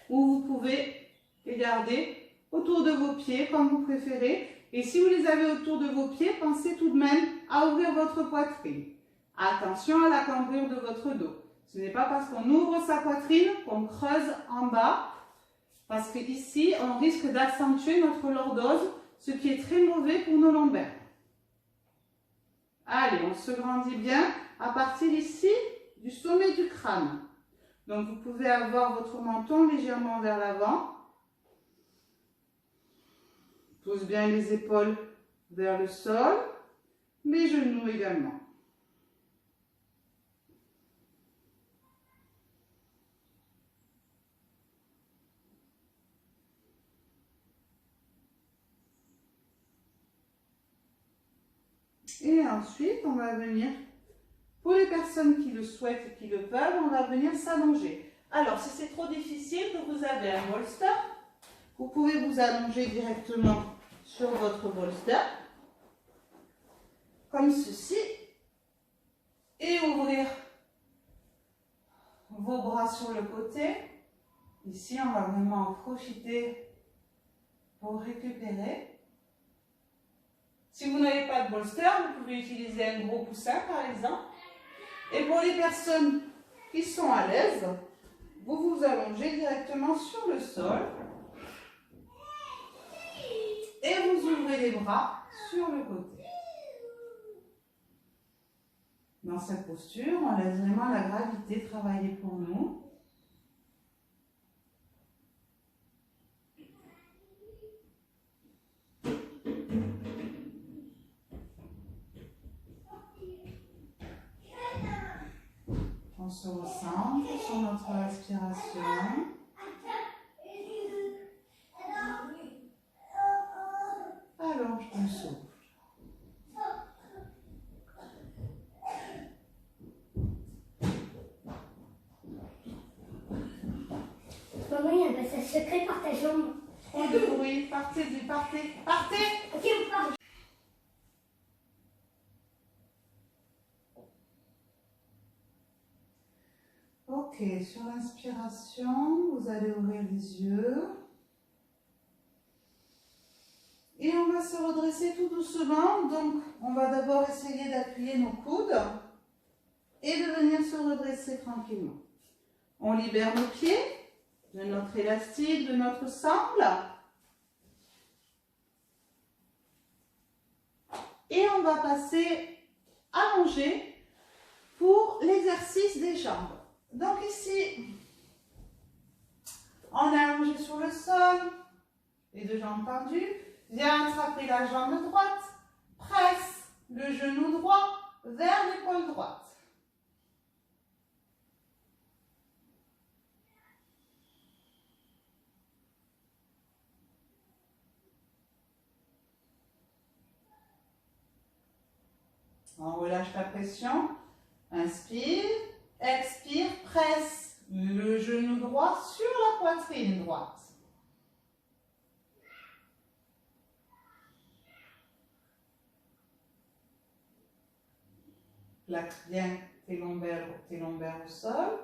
Speaker 2: Ou vous pouvez les garder autour de vos pieds comme vous préférez. Et si vous les avez autour de vos pieds, pensez tout de même à ouvrir votre poitrine. Attention à la cambrure de votre dos. Ce n'est pas parce qu'on ouvre sa poitrine qu'on creuse en bas. Parce qu'ici, on risque d'accentuer notre lordose, ce qui est très mauvais pour nos lombaires. Allez, on se grandit bien. À partir d'ici, du sommet du crâne. Donc, vous pouvez avoir votre menton légèrement vers l'avant. Pousse bien les épaules vers le sol, les genoux également. Et ensuite, on va venir, pour les personnes qui le souhaitent et qui le peuvent, on va venir s'allonger. Alors, si c'est trop difficile, que vous avez un bolster, vous pouvez vous allonger directement sur votre bolster, comme ceci, et ouvrir vos bras sur le côté. Ici, on va vraiment en profiter pour récupérer. Si vous n'avez pas de bolster, vous pouvez utiliser un gros coussin par exemple. Et pour les personnes qui sont à l'aise, vous vous allongez directement sur le sol. Et vous ouvrez les bras sur le côté. Dans cette posture, on laisse vraiment la gravité travailler pour nous. On se recentre sur notre respiration. Allonge ton souffle.
Speaker 3: Maman, il y a un passage secret par ta jambe.
Speaker 2: Trop de bruit. Partez, partez, partez.
Speaker 3: Ok, on part.
Speaker 2: Ok, sur l'inspiration, vous allez ouvrir les yeux. Et on va se redresser tout doucement. Donc, on va d'abord essayer d'appuyer nos coudes et de venir se redresser tranquillement. On libère nos pieds de notre élastique, de notre sangle. Et on va passer allongé pour l'exercice des jambes. Donc ici, on est allongé sur le sol, les deux jambes tendues. Viens attraper la jambe droite, presse le genou droit vers l'épaule droite. On relâche la pression. Inspire, expire, presse le genou droit sur la poitrine droite. Plaque bien tes lombaires au sol.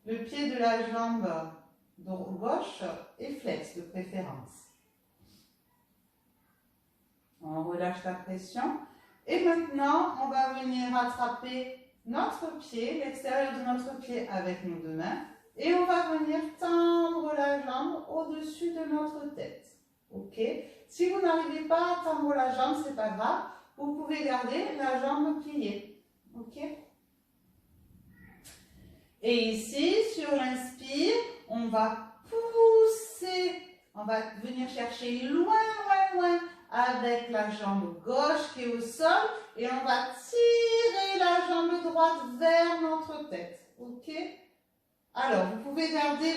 Speaker 2: Le pied de la jambe gauche est flex de préférence. On relâche la pression. Et maintenant, on va venir attraper notre pied, l'extérieur de notre pied avec nos deux mains. Et on va venir tendre la jambe au-dessus de notre tête. Ok? Si vous n'arrivez pas à tendre la jambe, ce n'est pas grave. Vous pouvez garder la jambe pliée. Ok? Et ici, sur l'inspire, on va pousser. On va venir chercher loin, loin, loin avec la jambe gauche qui est au sol. Et on va tirer la jambe droite vers notre tête. Ok? Alors, vous pouvez garder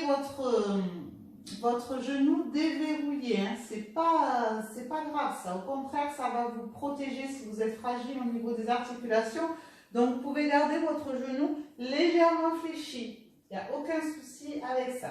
Speaker 2: votre genou déverrouillé. Hein. C'est pas grave ça. Au contraire, ça va vous protéger si vous êtes fragile au niveau des articulations. Donc, vous pouvez garder votre genou légèrement fléchi. Il n'y a aucun souci avec ça.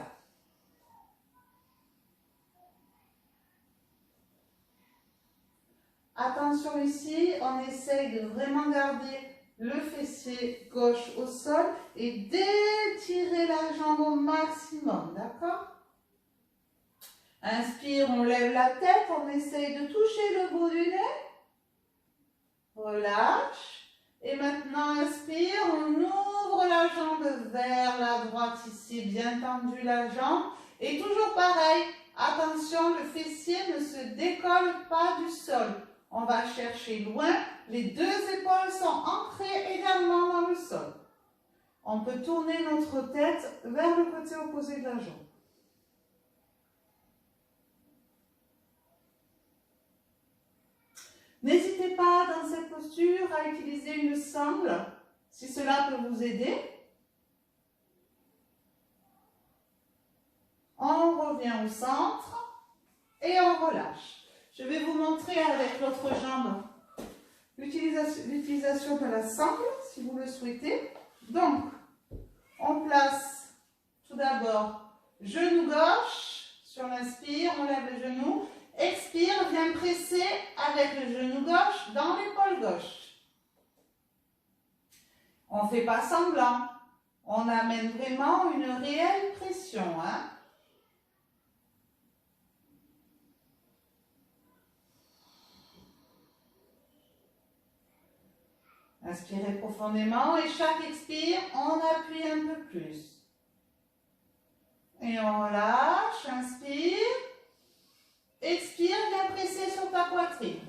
Speaker 2: Attention ici, on essaye de vraiment garder le fessier gauche au sol et d'étirer la jambe au maximum, d'accord? Inspire, on lève la tête, on essaye de toucher le bout du nez. Relâche. Et maintenant, inspire, on ouvre la jambe vers la droite ici, bien tendue la jambe. Et toujours pareil, attention, le fessier ne se décolle pas du sol. On va chercher loin, les deux épaules sont ancrées également dans le sol. on peut tourner notre tête vers le côté opposé de la jambe. N'hésitez pas dans cette posture à utiliser une sangle si cela peut vous aider. On revient au centre et on relâche. Je vais vous montrer avec l'autre jambe l'utilisation de la sangle si vous le souhaitez. Donc, on place tout d'abord genou gauche sur l'inspire, on lève le genou. Expire, viens presser avec le genou gauche dans l'épaule gauche. On ne fait pas semblant. On amène vraiment une réelle pression. Hein? Inspirez profondément et chaque expire, on appuie un peu plus. Et on relâche, inspire. Expire, viens presser sur ta poitrine.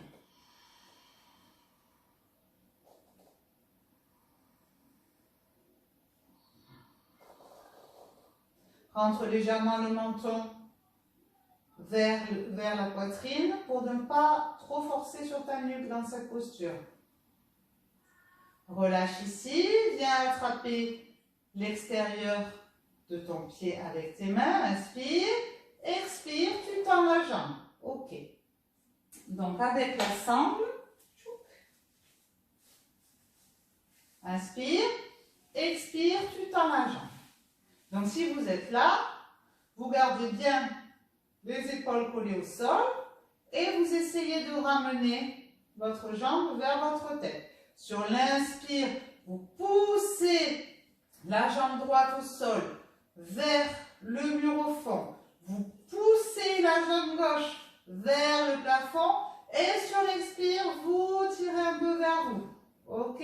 Speaker 2: Rentre légèrement le menton vers la poitrine pour ne pas trop forcer sur ta nuque dans cette posture. Relâche ici, viens attraper l'extérieur de ton pied avec tes mains. Inspire, expire, tu tends la jambe. Ok. Donc avec la sangle, inspire, expire, tu tends la jambe. Donc si vous êtes là, vous gardez bien les épaules collées au sol et vous essayez de ramener votre jambe vers votre tête. Sur l'inspire, vous poussez la jambe droite au sol vers le mur au fond. Vous poussez la jambe gauche vers le plafond et sur l'expire, vous tirez un peu vers vous. Ok?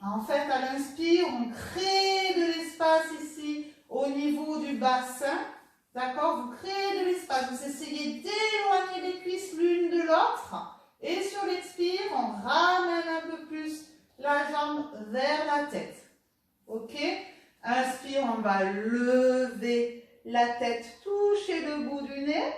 Speaker 2: En fait, à l'inspire, on crée de l'espace ici au niveau du bassin. D'accord? Vous créez de l'espace. Vous essayez d'éloigner les cuisses l'une de l'autre. Et sur l'expire, on ramène un peu plus la jambe vers la tête. Ok? Inspire, on va lever la tête, toucher le bout du nez.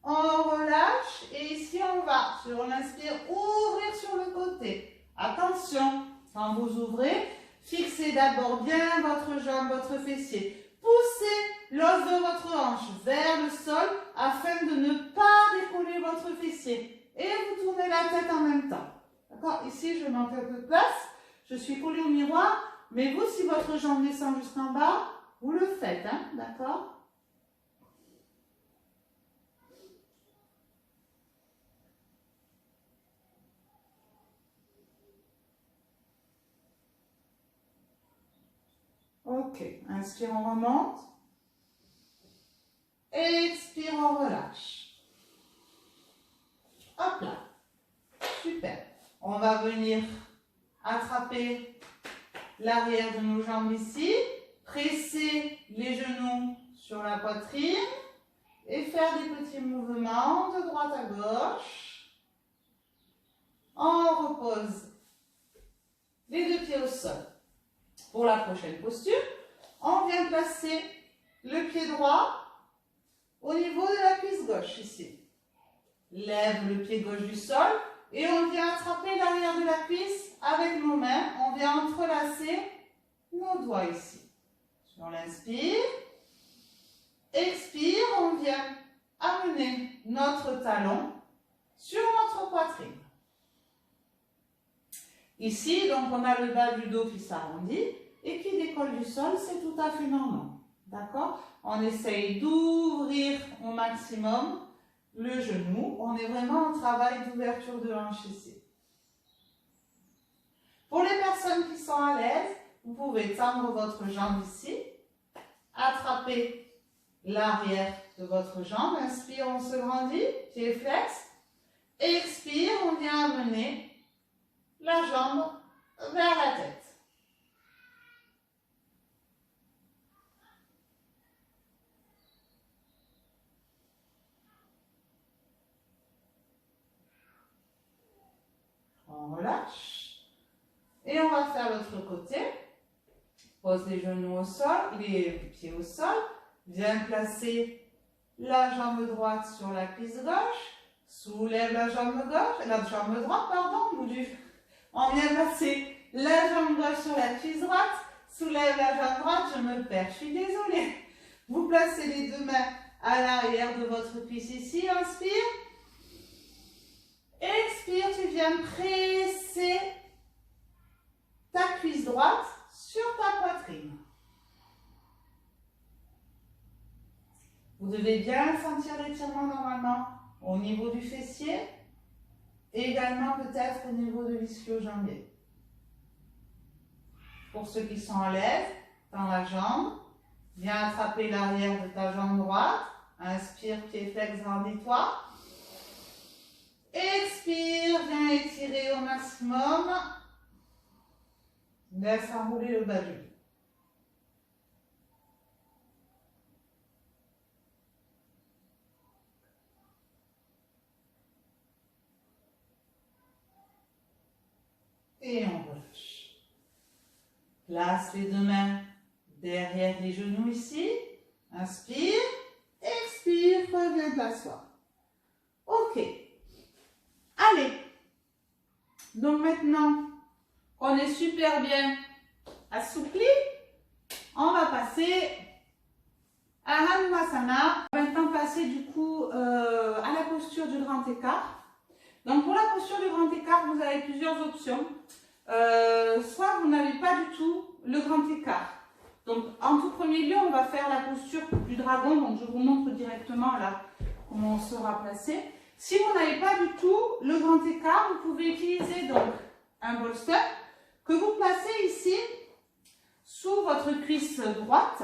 Speaker 2: On relâche et ici on va, sur l'inspire, ouvrir sur le côté. Attention, quand vous ouvrez, fixez d'abord bien votre jambe, votre fessier. Poussez l'os de votre hanche vers le sol afin de ne pas décoller votre fessier. Et vous tournez la tête en même temps. D'accord? Ici, je manque un peu de place. Je suis collée au miroir. Mais vous, si votre jambe descend jusqu'en bas, vous le faites. Hein? D'accord? Ok. Inspire, on remonte. Expire, on relâche. Hop là. Super. On va venir attraper l'arrière de nos jambes ici. Presser les genoux sur la poitrine. Et faire des petits mouvements de droite à gauche. On repose les deux pieds au sol. Pour la prochaine posture, on vient placer le pied droit au niveau de la cuisse gauche ici. Lève le pied gauche du sol et on vient attraper l'arrière de la cuisse avec nos mains. On vient entrelacer nos doigts ici. Sur l'inspire, expire, on vient amener notre talon sur notre poitrine. Ici, donc, on a le bas du dos qui s'arrondit et qui décolle du sol, c'est tout à fait normal. D'accord? On essaye d'ouvrir au maximum le genou. On est vraiment en travail d'ouverture de hanche ici. Pour les personnes qui sont à l'aise, vous pouvez tendre votre jambe ici, attraper l'arrière de votre jambe. Inspire, on se grandit, pied flex. Expire, on vient amener la jambe vers la tête. On relâche. vers l'autre côté. Pose les genoux au sol, les pieds au sol. Bien placer la jambe droite sur la cuisse gauche. Soulève la jambe gauche, la jambe droite, pardon. On vient placer la jambe gauche sur la cuisse droite. Soulève la jambe droite, je me perds, je suis désolée. Vous placez les deux mains à l'arrière de votre cuisse ici, inspire. Expire, tu viens presser ta cuisse droite sur ta poitrine. Vous devez bien sentir l'étirement normalement au niveau du fessier, et également peut-être au niveau de l'ischio-jambier. Pour ceux qui sont à l'aise, dans la jambe, viens attraper l'arrière de ta jambe droite. Inspire, pied flex, grandis-toi. Expire, viens étirer au maximum. Laisse enrouler le bas du dos. Et on relâche. Place les deux mains derrière les genoux ici. Inspire, expire, reviens t'asseoir. Ok. Allez. Donc maintenant qu'on est super bien assoupli, on va passer à Hanumasana. On va maintenant passer du coup à la posture du grand écart. Donc pour la posture du grand écart, vous avez plusieurs options. Soit vous n'avez pas du tout le grand écart. Donc en tout premier lieu, on va faire la posture du dragon. Donc je vous montre directement là comment on sera placé. Si vous n'avez pas du tout le grand écart, vous pouvez utiliser donc un bolster que vous placez ici sous votre cuisse droite.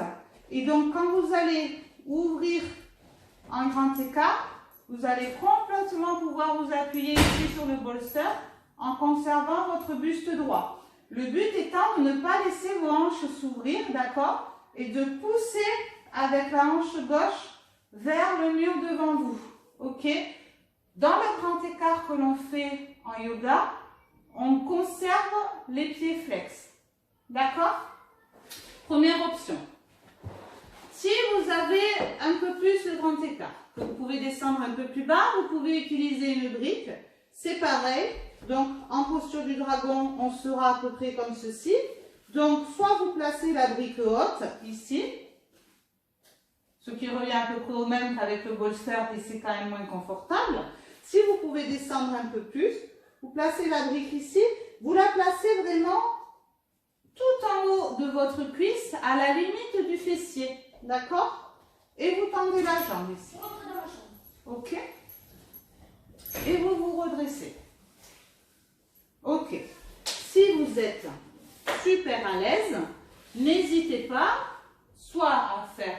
Speaker 2: Et donc quand vous allez ouvrir en grand écart, vous allez complètement pouvoir vous appuyer ici sur le bolster en conservant votre buste droit. Le but étant de ne pas laisser vos hanches s'ouvrir, d'accord? Et de pousser avec la hanche gauche vers le mur devant vous, ok? Dans le grand écart que l'on fait en yoga, on conserve les pieds flex, d'accord? Première option. Si vous avez un peu plus le grand écart, que vous pouvez descendre un peu plus bas, vous pouvez utiliser une brique. C'est pareil. Donc, en posture du dragon, on sera à peu près comme ceci. Donc, soit vous placez la brique haute, ici, ce qui revient à peu près au même qu'avec le bolster, et c'est quand même moins confortable. Si vous pouvez descendre un peu plus, vous placez la brique ici, vous la placez vraiment tout en haut de votre cuisse, à la limite du fessier. D'accord? Et vous tendez la jambe ici. Ok? Et vous vous redressez. Ok. Si vous êtes super à l'aise, n'hésitez pas soit à faire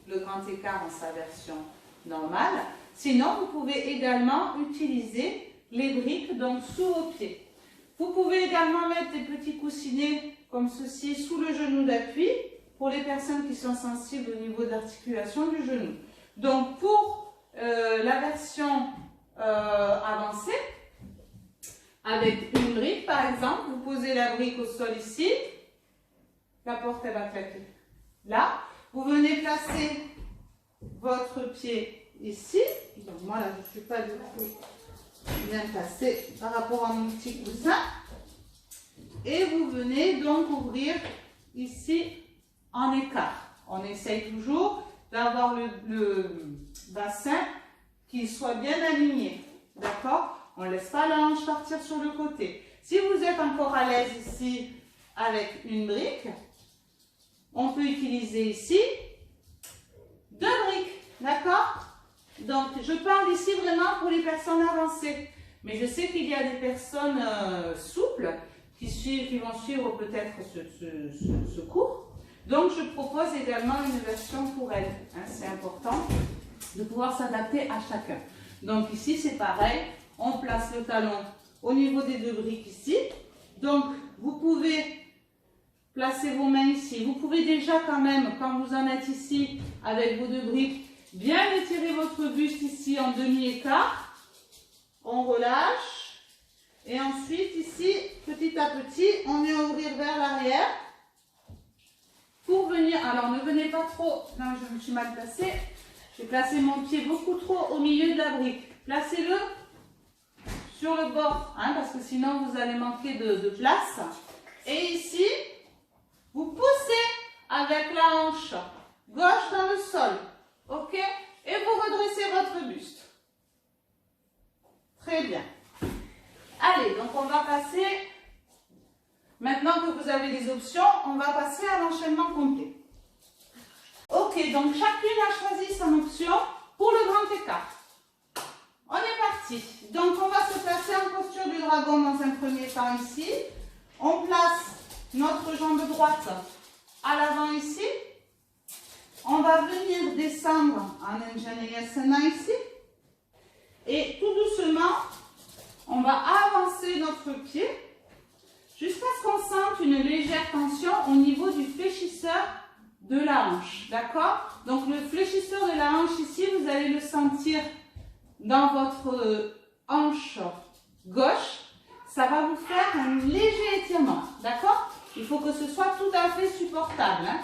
Speaker 2: le grand écart en sa version normale, sinon vous pouvez également utiliser les briques donc sous vos pieds. Vous pouvez également mettre des petits coussinets comme ceci sous le genou d'appui pour les personnes qui sont sensibles au niveau de l'articulation du genou. Donc pour la version avancée, avec une brique par exemple, vous posez la brique au sol ici, la porte elle va claquer. Là, vous venez placer votre pied ici, donc moi là je ne suis pas du tout bien placée par rapport à mon petit coussin, et vous venez donc ouvrir ici en écart. On essaye toujours d'avoir le bassin qui soit bien aligné, d'accord? On ne laisse pas la hanche partir sur le côté. Si vous êtes encore à l'aise ici avec une brique, on peut utiliser ici 2 briques, d'accord? Donc, je parle ici vraiment pour les personnes avancées. Mais je sais qu'il y a des personnes souples qui vont suivre peut-être ce cours. Donc, je propose également une version pour elles. Hein, c'est important de pouvoir s'adapter à chacun. Donc, ici, c'est pareil. On place le talon au niveau des 2 briques ici. Donc, vous pouvez placer vos mains ici. Vous pouvez déjà quand même, quand vous en êtes ici, avec vos 2 briques, bien étirer votre buste ici en demi-écart. On relâche. Et ensuite, ici, petit à petit, on vient ouvrir vers l'arrière. Pour venir, alors ne venez pas trop, non, je me suis mal placée. J'ai placé mon pied beaucoup trop au milieu de la brique. Placez-le sur le bord, hein, parce que sinon vous allez manquer de place. Et ici, vous poussez avec la hanche gauche dans le sol. Ok? Et vous redressez votre buste. Très bien. Allez, donc on va passer, maintenant que vous avez les options, on va passer à l'enchaînement complet. Ok, donc chacune a choisi son option pour le grand écart. On est parti. Donc on va se placer en posture du dragon dans un premier temps ici. On place notre jambe droite à l'avant ici. On va venir descendre en Anjaneyasana ici. Et tout doucement, on va avancer notre pied jusqu'à ce qu'on sente une légère tension au niveau du fléchisseur de la hanche. D'accord? Donc le fléchisseur de la hanche ici, vous allez le sentir dans votre hanche gauche. Ça va vous faire un léger étirement. D'accord? Il faut que ce soit tout à fait supportable. Hein?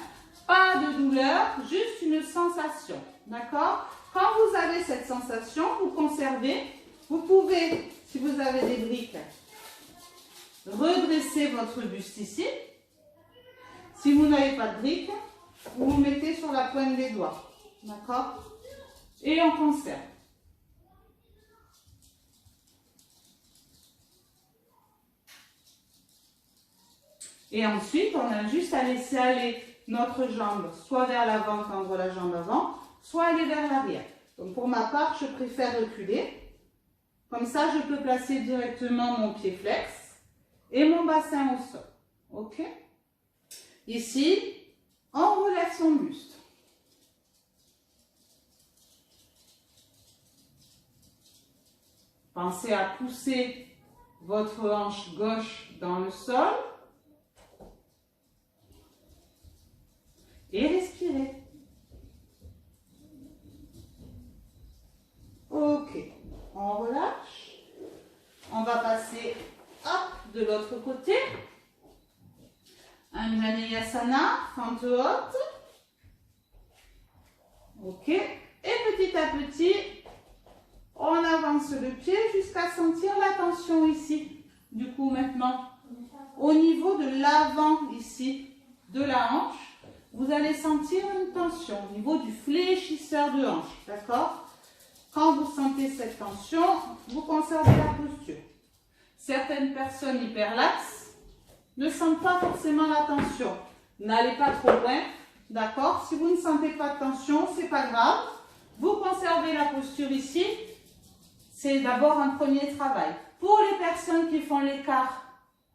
Speaker 2: Pas de douleur, juste une sensation. D'accord? Quand vous avez cette sensation, vous conservez. Vous pouvez, si vous avez des briques, redresser votre buste ici. Si vous n'avez pas de briques, vous vous mettez sur la pointe des doigts. D'accord? Et on conserve. Et ensuite, on a juste à laisser aller notre jambe soit vers l'avant, tendre la jambe avant, soit aller vers l'arrière. Donc pour ma part, je préfère reculer. Comme ça, je peux placer directement mon pied flex et mon bassin au sol. Ok? Ici, on relève son buste. Pensez à pousser votre hanche gauche dans le sol. Et respirez. Ok, on relâche. On va passer hop, de l'autre côté. Anjaneyasana, fente haute. Ok, et petit à petit, on avance le pied jusqu'à sentir la tension ici. Du coup, maintenant, au niveau de l'avant ici, de la hanche, vous allez sentir une tension au niveau du fléchisseur de hanche, d'accord? Quand vous sentez cette tension, vous conservez la posture. Certaines personnes hyperlaxes ne sentent pas forcément la tension. N'allez pas trop loin, d'accord? Si vous ne sentez pas de tension, c'est pas grave. Vous conservez la posture ici. C'est d'abord un premier travail. Pour les personnes qui font l'écart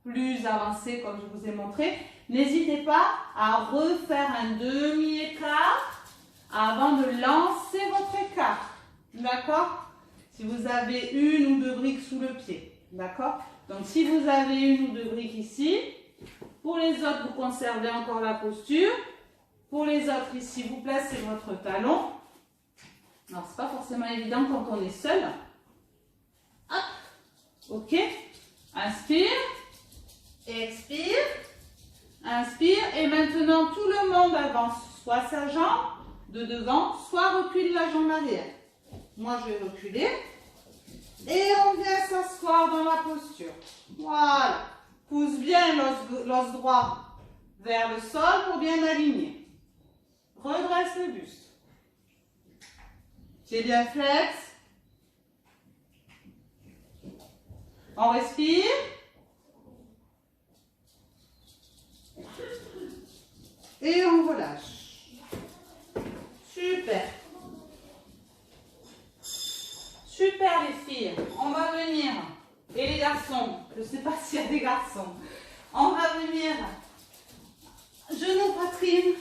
Speaker 2: plus avancé, comme je vous ai montré, n'hésitez pas à refaire un demi-écart avant de lancer votre écart. D'accord? Si vous avez une ou deux briques sous le pied. D'accord? Donc, si vous avez une ou deux briques ici, pour les autres, vous conservez encore la posture. Pour les autres, ici, vous placez votre talon. Alors, ce n'est pas forcément évident quand on est seul. Hop. Ok? Inspire. Expire. Inspire. Et maintenant, tout le monde avance soit sa jambe de devant, soit recule la jambe arrière. Moi, je vais reculer. Et on vient s'asseoir dans la posture. Voilà. Pousse bien l'os droit vers le sol pour bien aligner. Redresse le buste. Pied bien flex. On respire. Et on relâche. Super. Super les filles. On va venir. Et les garçons. Je ne sais pas s'il y a des garçons. On va venir. Genou poitrine.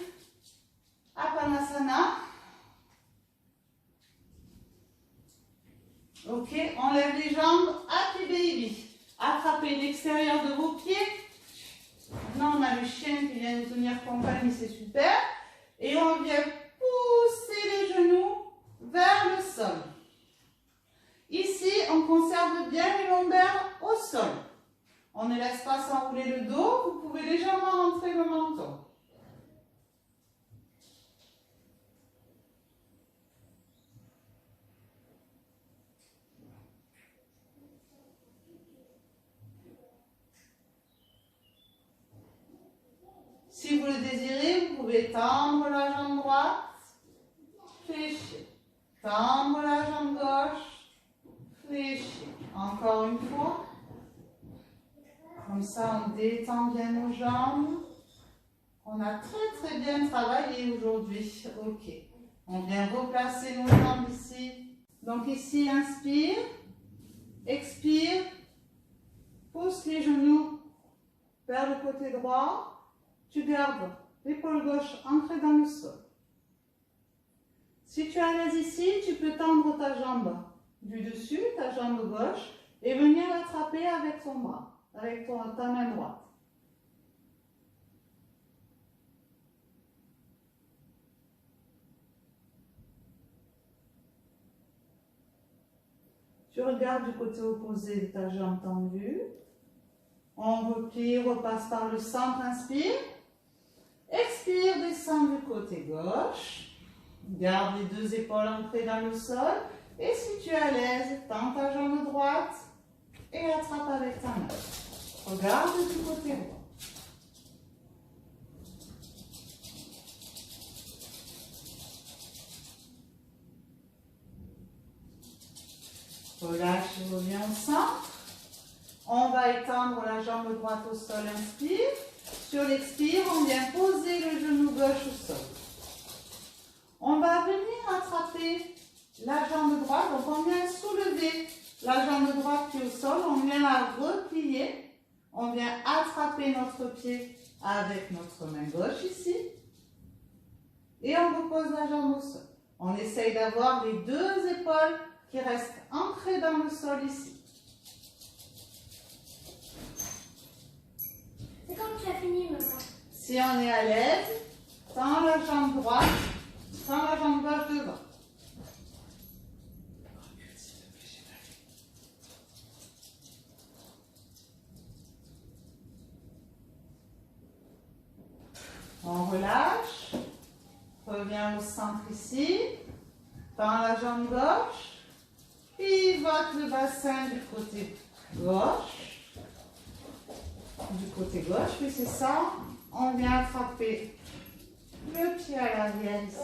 Speaker 2: Apanasana. Ok. On lève les jambes. Happy baby. Attrapez l'extérieur de vos pieds. Maintenant, on a le chien qui vient nous tenir compagnie, c'est super. Et on vient pousser les genoux vers le sol. Ici, on on conserve bien les lombaires au sol. On ne laisse pas s'enrouler le dos, vous pouvez légèrement rentrer le menton. Si vous le désirez, vous pouvez tendre la jambe droite, fléchir. Tendre la jambe gauche, fléchir. Encore une fois. Comme ça, on détend bien nos jambes. On a très bien travaillé aujourd'hui. Ok. On vient replacer nos jambes ici. Donc ici, inspire. Expire. Pousse les genoux vers le côté droit. Tu gardes l'épaule gauche ancrée dans le sol. Si tu es à l'aise ici, tu peux tendre ta jambe du dessus, ta jambe gauche, et venir l'attraper avec ton bras, avec ta main droite. Tu regardes du côté opposé de ta jambe tendue. On replie, repasse par le centre, inspire. Expire, descend du côté gauche. Garde les deux épaules ancrées dans le sol. Et si tu es à l'aise, tends ta jambe droite et attrape avec ta main. Regarde du côté droit. Relâche et reviens au centre. On va étendre la jambe droite au sol, inspire. Sur l'expire, on vient poser le genou gauche au sol. On va venir attraper la jambe droite, donc on vient soulever la jambe droite qui est au sol, on vient la replier, on vient attraper notre pied avec notre main gauche ici, et on repose la jambe au sol. On essaye d'avoir les deux épaules qui restent ancrées dans le sol ici.
Speaker 3: C'est quand tu as fini, maman.
Speaker 2: Si on est à l'aise, tends la jambe droite, tends la jambe gauche devant. On relâche, revient au centre ici, tend la jambe gauche, pivote le bassin du côté gauche. Du côté gauche, oui c'est ça. On vient attraper le pied à l'arrière ici.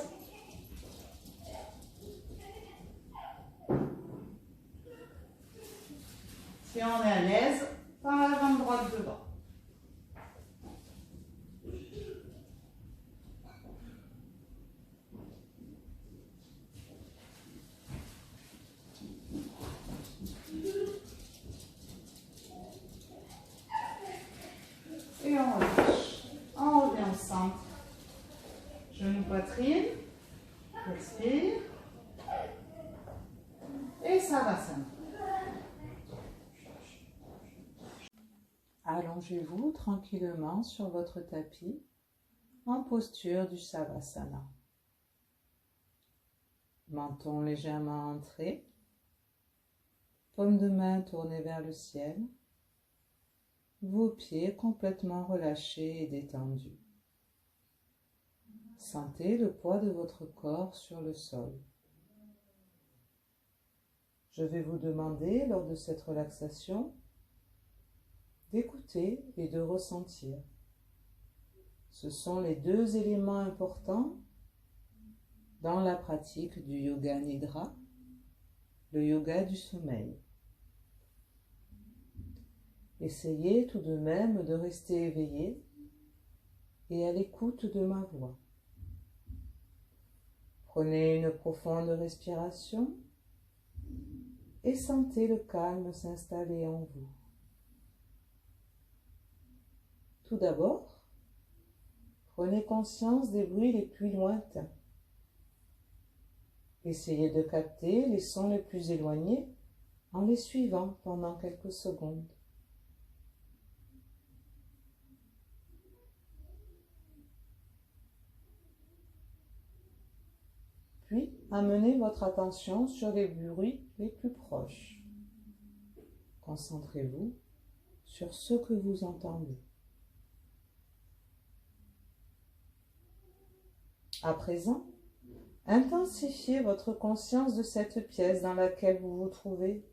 Speaker 2: Si on est à l'aise, tend la jambe droite devant. Et on relâche. On revient au centre. Genou poitrine. Respire. Et Savasana.
Speaker 1: Allongez-vous tranquillement sur votre tapis en posture du Savasana. Menton légèrement entré, paume de main tournée vers le ciel, vos pieds complètement relâchés et détendus. Sentez le poids de votre corps sur le sol. Je vais vous demander, lors de cette relaxation, d'écouter et de ressentir. Ce sont les deux éléments importants dans la pratique du yoga nidra, le yoga du sommeil. Essayez tout de même de rester éveillé et à l'écoute de ma voix. Prenez une profonde respiration et sentez le calme s'installer en vous. Tout d'abord, prenez conscience des bruits les plus lointains. Essayez de capter les sons les plus éloignés en les suivant pendant quelques secondes. Puis, amenez votre attention sur les bruits les plus proches. Concentrez-vous sur ce que vous entendez. À présent, intensifiez votre conscience de cette pièce dans laquelle vous vous trouvez.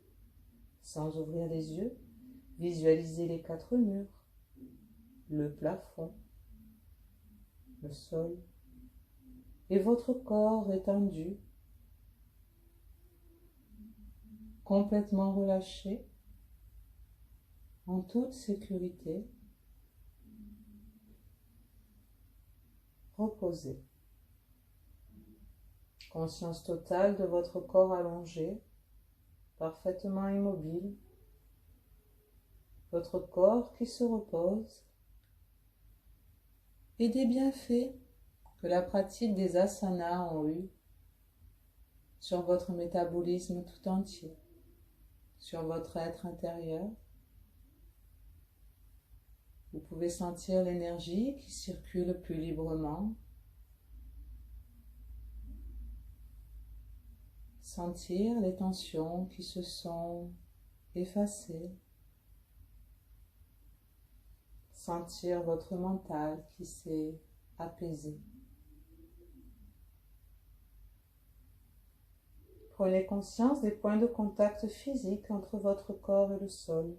Speaker 1: Sans ouvrir les yeux, visualisez les 4 murs, le plafond, le sol et votre corps étendu, complètement relâché, en toute sécurité, reposé. Conscience totale de votre corps allongé, parfaitement immobile, votre corps qui se repose et des bienfaits que la pratique des asanas ont eu sur votre métabolisme tout entier, sur votre être intérieur. Vous pouvez sentir l'énergie qui circule plus librement, sentir les tensions qui se sont effacées, sentir votre mental qui s'est apaisé. Prenez conscience des points de contact physiques entre votre corps et le sol.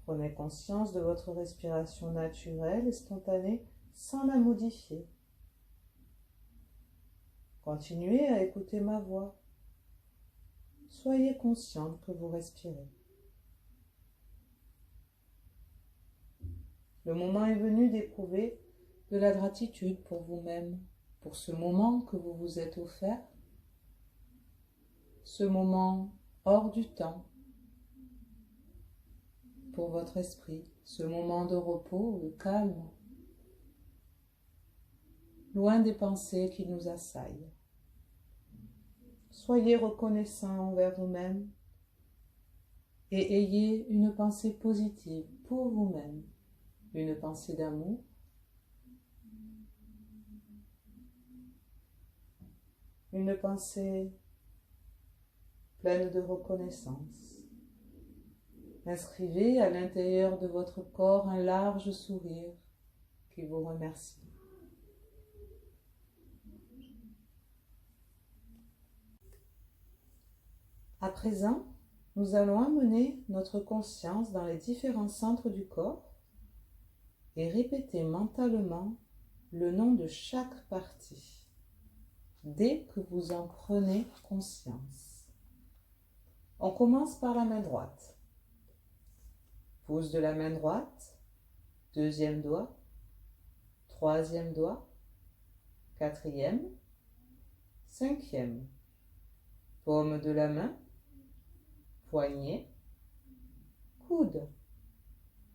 Speaker 1: Prenez conscience de votre respiration naturelle et spontanée sans la modifier. Continuez à écouter ma voix. Soyez consciente que vous respirez. Le moment est venu d'éprouver de la gratitude pour vous-même, pour ce moment que vous vous êtes offert, ce moment hors du temps, pour votre esprit, ce moment de repos, de calme, loin des pensées qui nous assaillent. Soyez reconnaissant envers vous-même et ayez une pensée positive pour vous-même, une pensée d'amour, une pensée pleine de reconnaissance. Inscrivez à l'intérieur de votre corps un large sourire qui vous remercie. À présent, nous allons amener notre conscience dans les différents centres du corps et répéter mentalement le nom de chaque partie dès que vous en prenez conscience. On commence par la main droite. Pouce de la main droite, deuxième doigt, troisième doigt, quatrième, cinquième. Paume de la main, poignet, coude,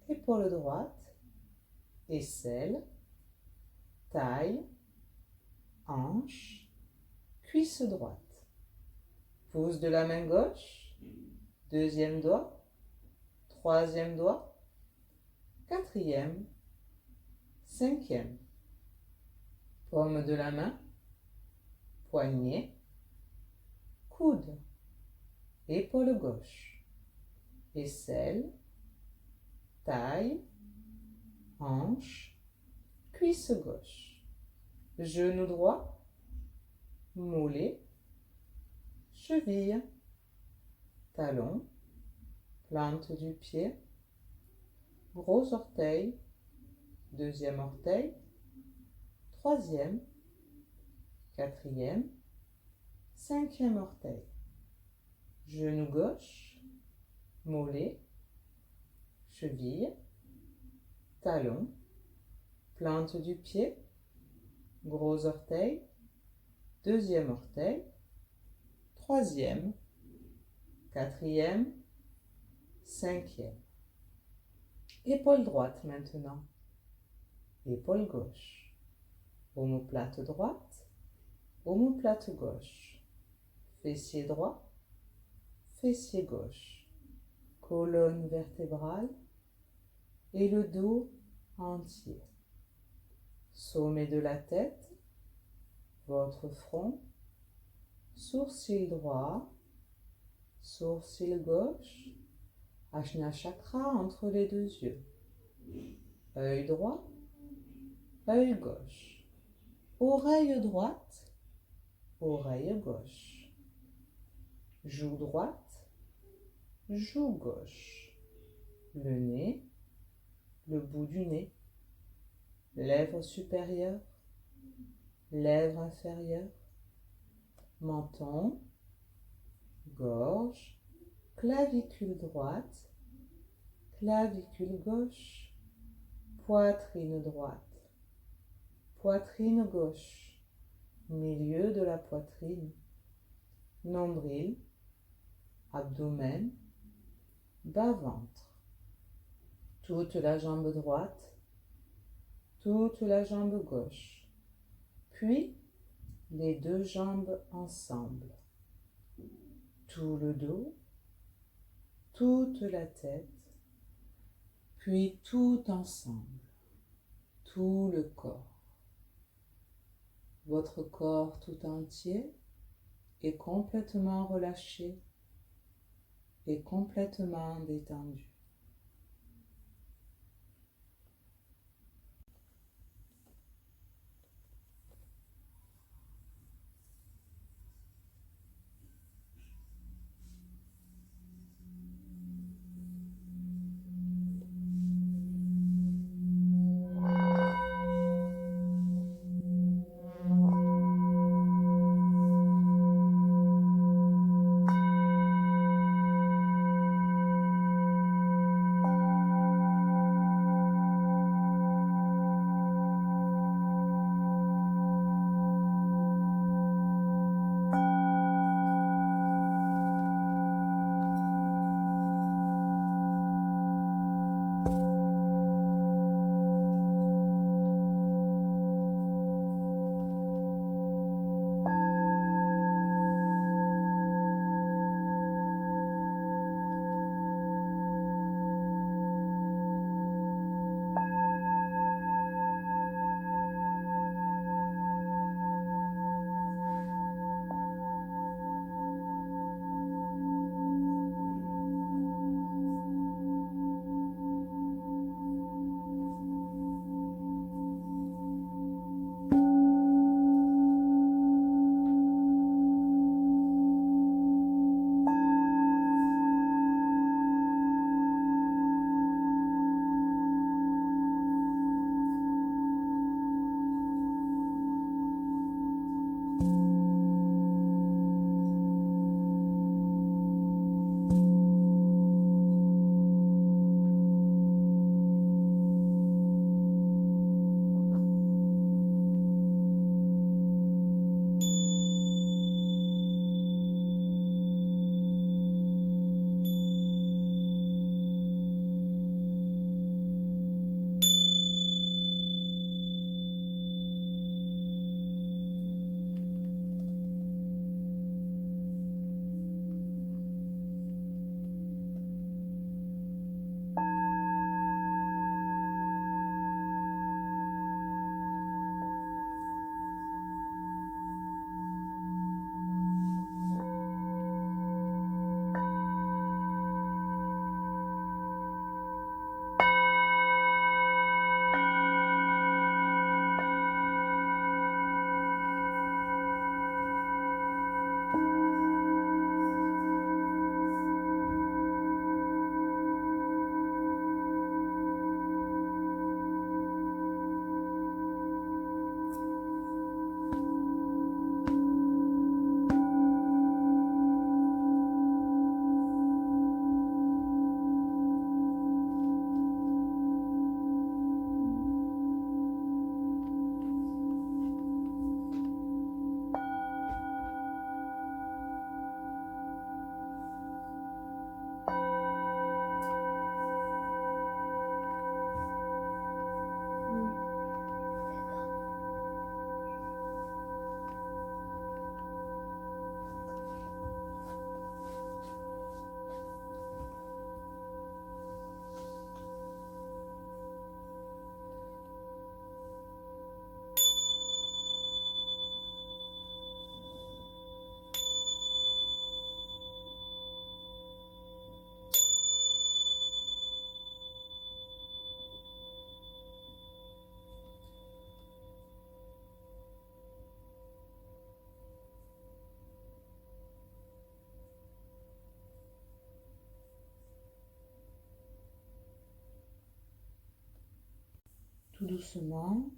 Speaker 1: épaule droite, aisselle, taille, hanche, cuisse droite. Pouce de la main gauche, deuxième doigt, troisième doigt, quatrième, cinquième. Paume de la main, poignet, coude, épaule gauche, aisselle, taille, hanche, cuisse gauche, genou droit, mollet, cheville, talon, plante du pied, gros orteil, deuxième orteil, troisième, quatrième, cinquième orteil, genou gauche, mollet, cheville, talon, plante du pied, gros orteil, deuxième orteil, troisième, quatrième, cinquième. Épaule droite maintenant, épaule gauche, omoplate droite, omoplate gauche, fessier droit, fessier gauche, colonne vertébrale et le dos entier. Sommet de la tête, votre front, sourcil droit, sourcil gauche, Ajna Chakra entre les deux yeux. Œil droit, œil gauche. Oreille droite, oreille gauche. Joue droite, joue gauche. Le nez, le bout du nez. Lèvres supérieures, lèvres inférieures. Menton, gorge, clavicule droite, clavicule gauche, poitrine droite, poitrine gauche, milieu de la poitrine, nombril, abdomen, bas-ventre, toute la jambe droite, toute la jambe gauche, puis les deux jambes ensemble, tout le dos, toute la tête, puis tout ensemble, tout le corps. Votre corps tout entier est complètement relâché et complètement détendu. Tout doucement,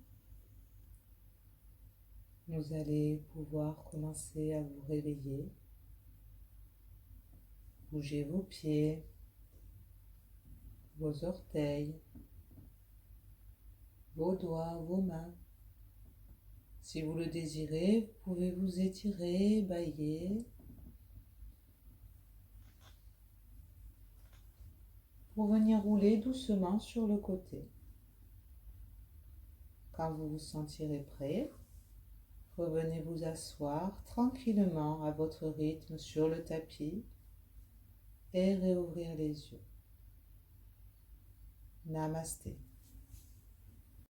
Speaker 1: vous allez pouvoir commencer à vous réveiller. Bougez vos pieds, vos orteils, vos doigts, vos mains. Si vous le désirez, vous pouvez vous étirer, bâiller pour venir rouler doucement sur le côté. Quand vous vous sentirez prêt, revenez vous asseoir tranquillement à votre rythme sur le tapis et réouvrir les yeux. Namasté.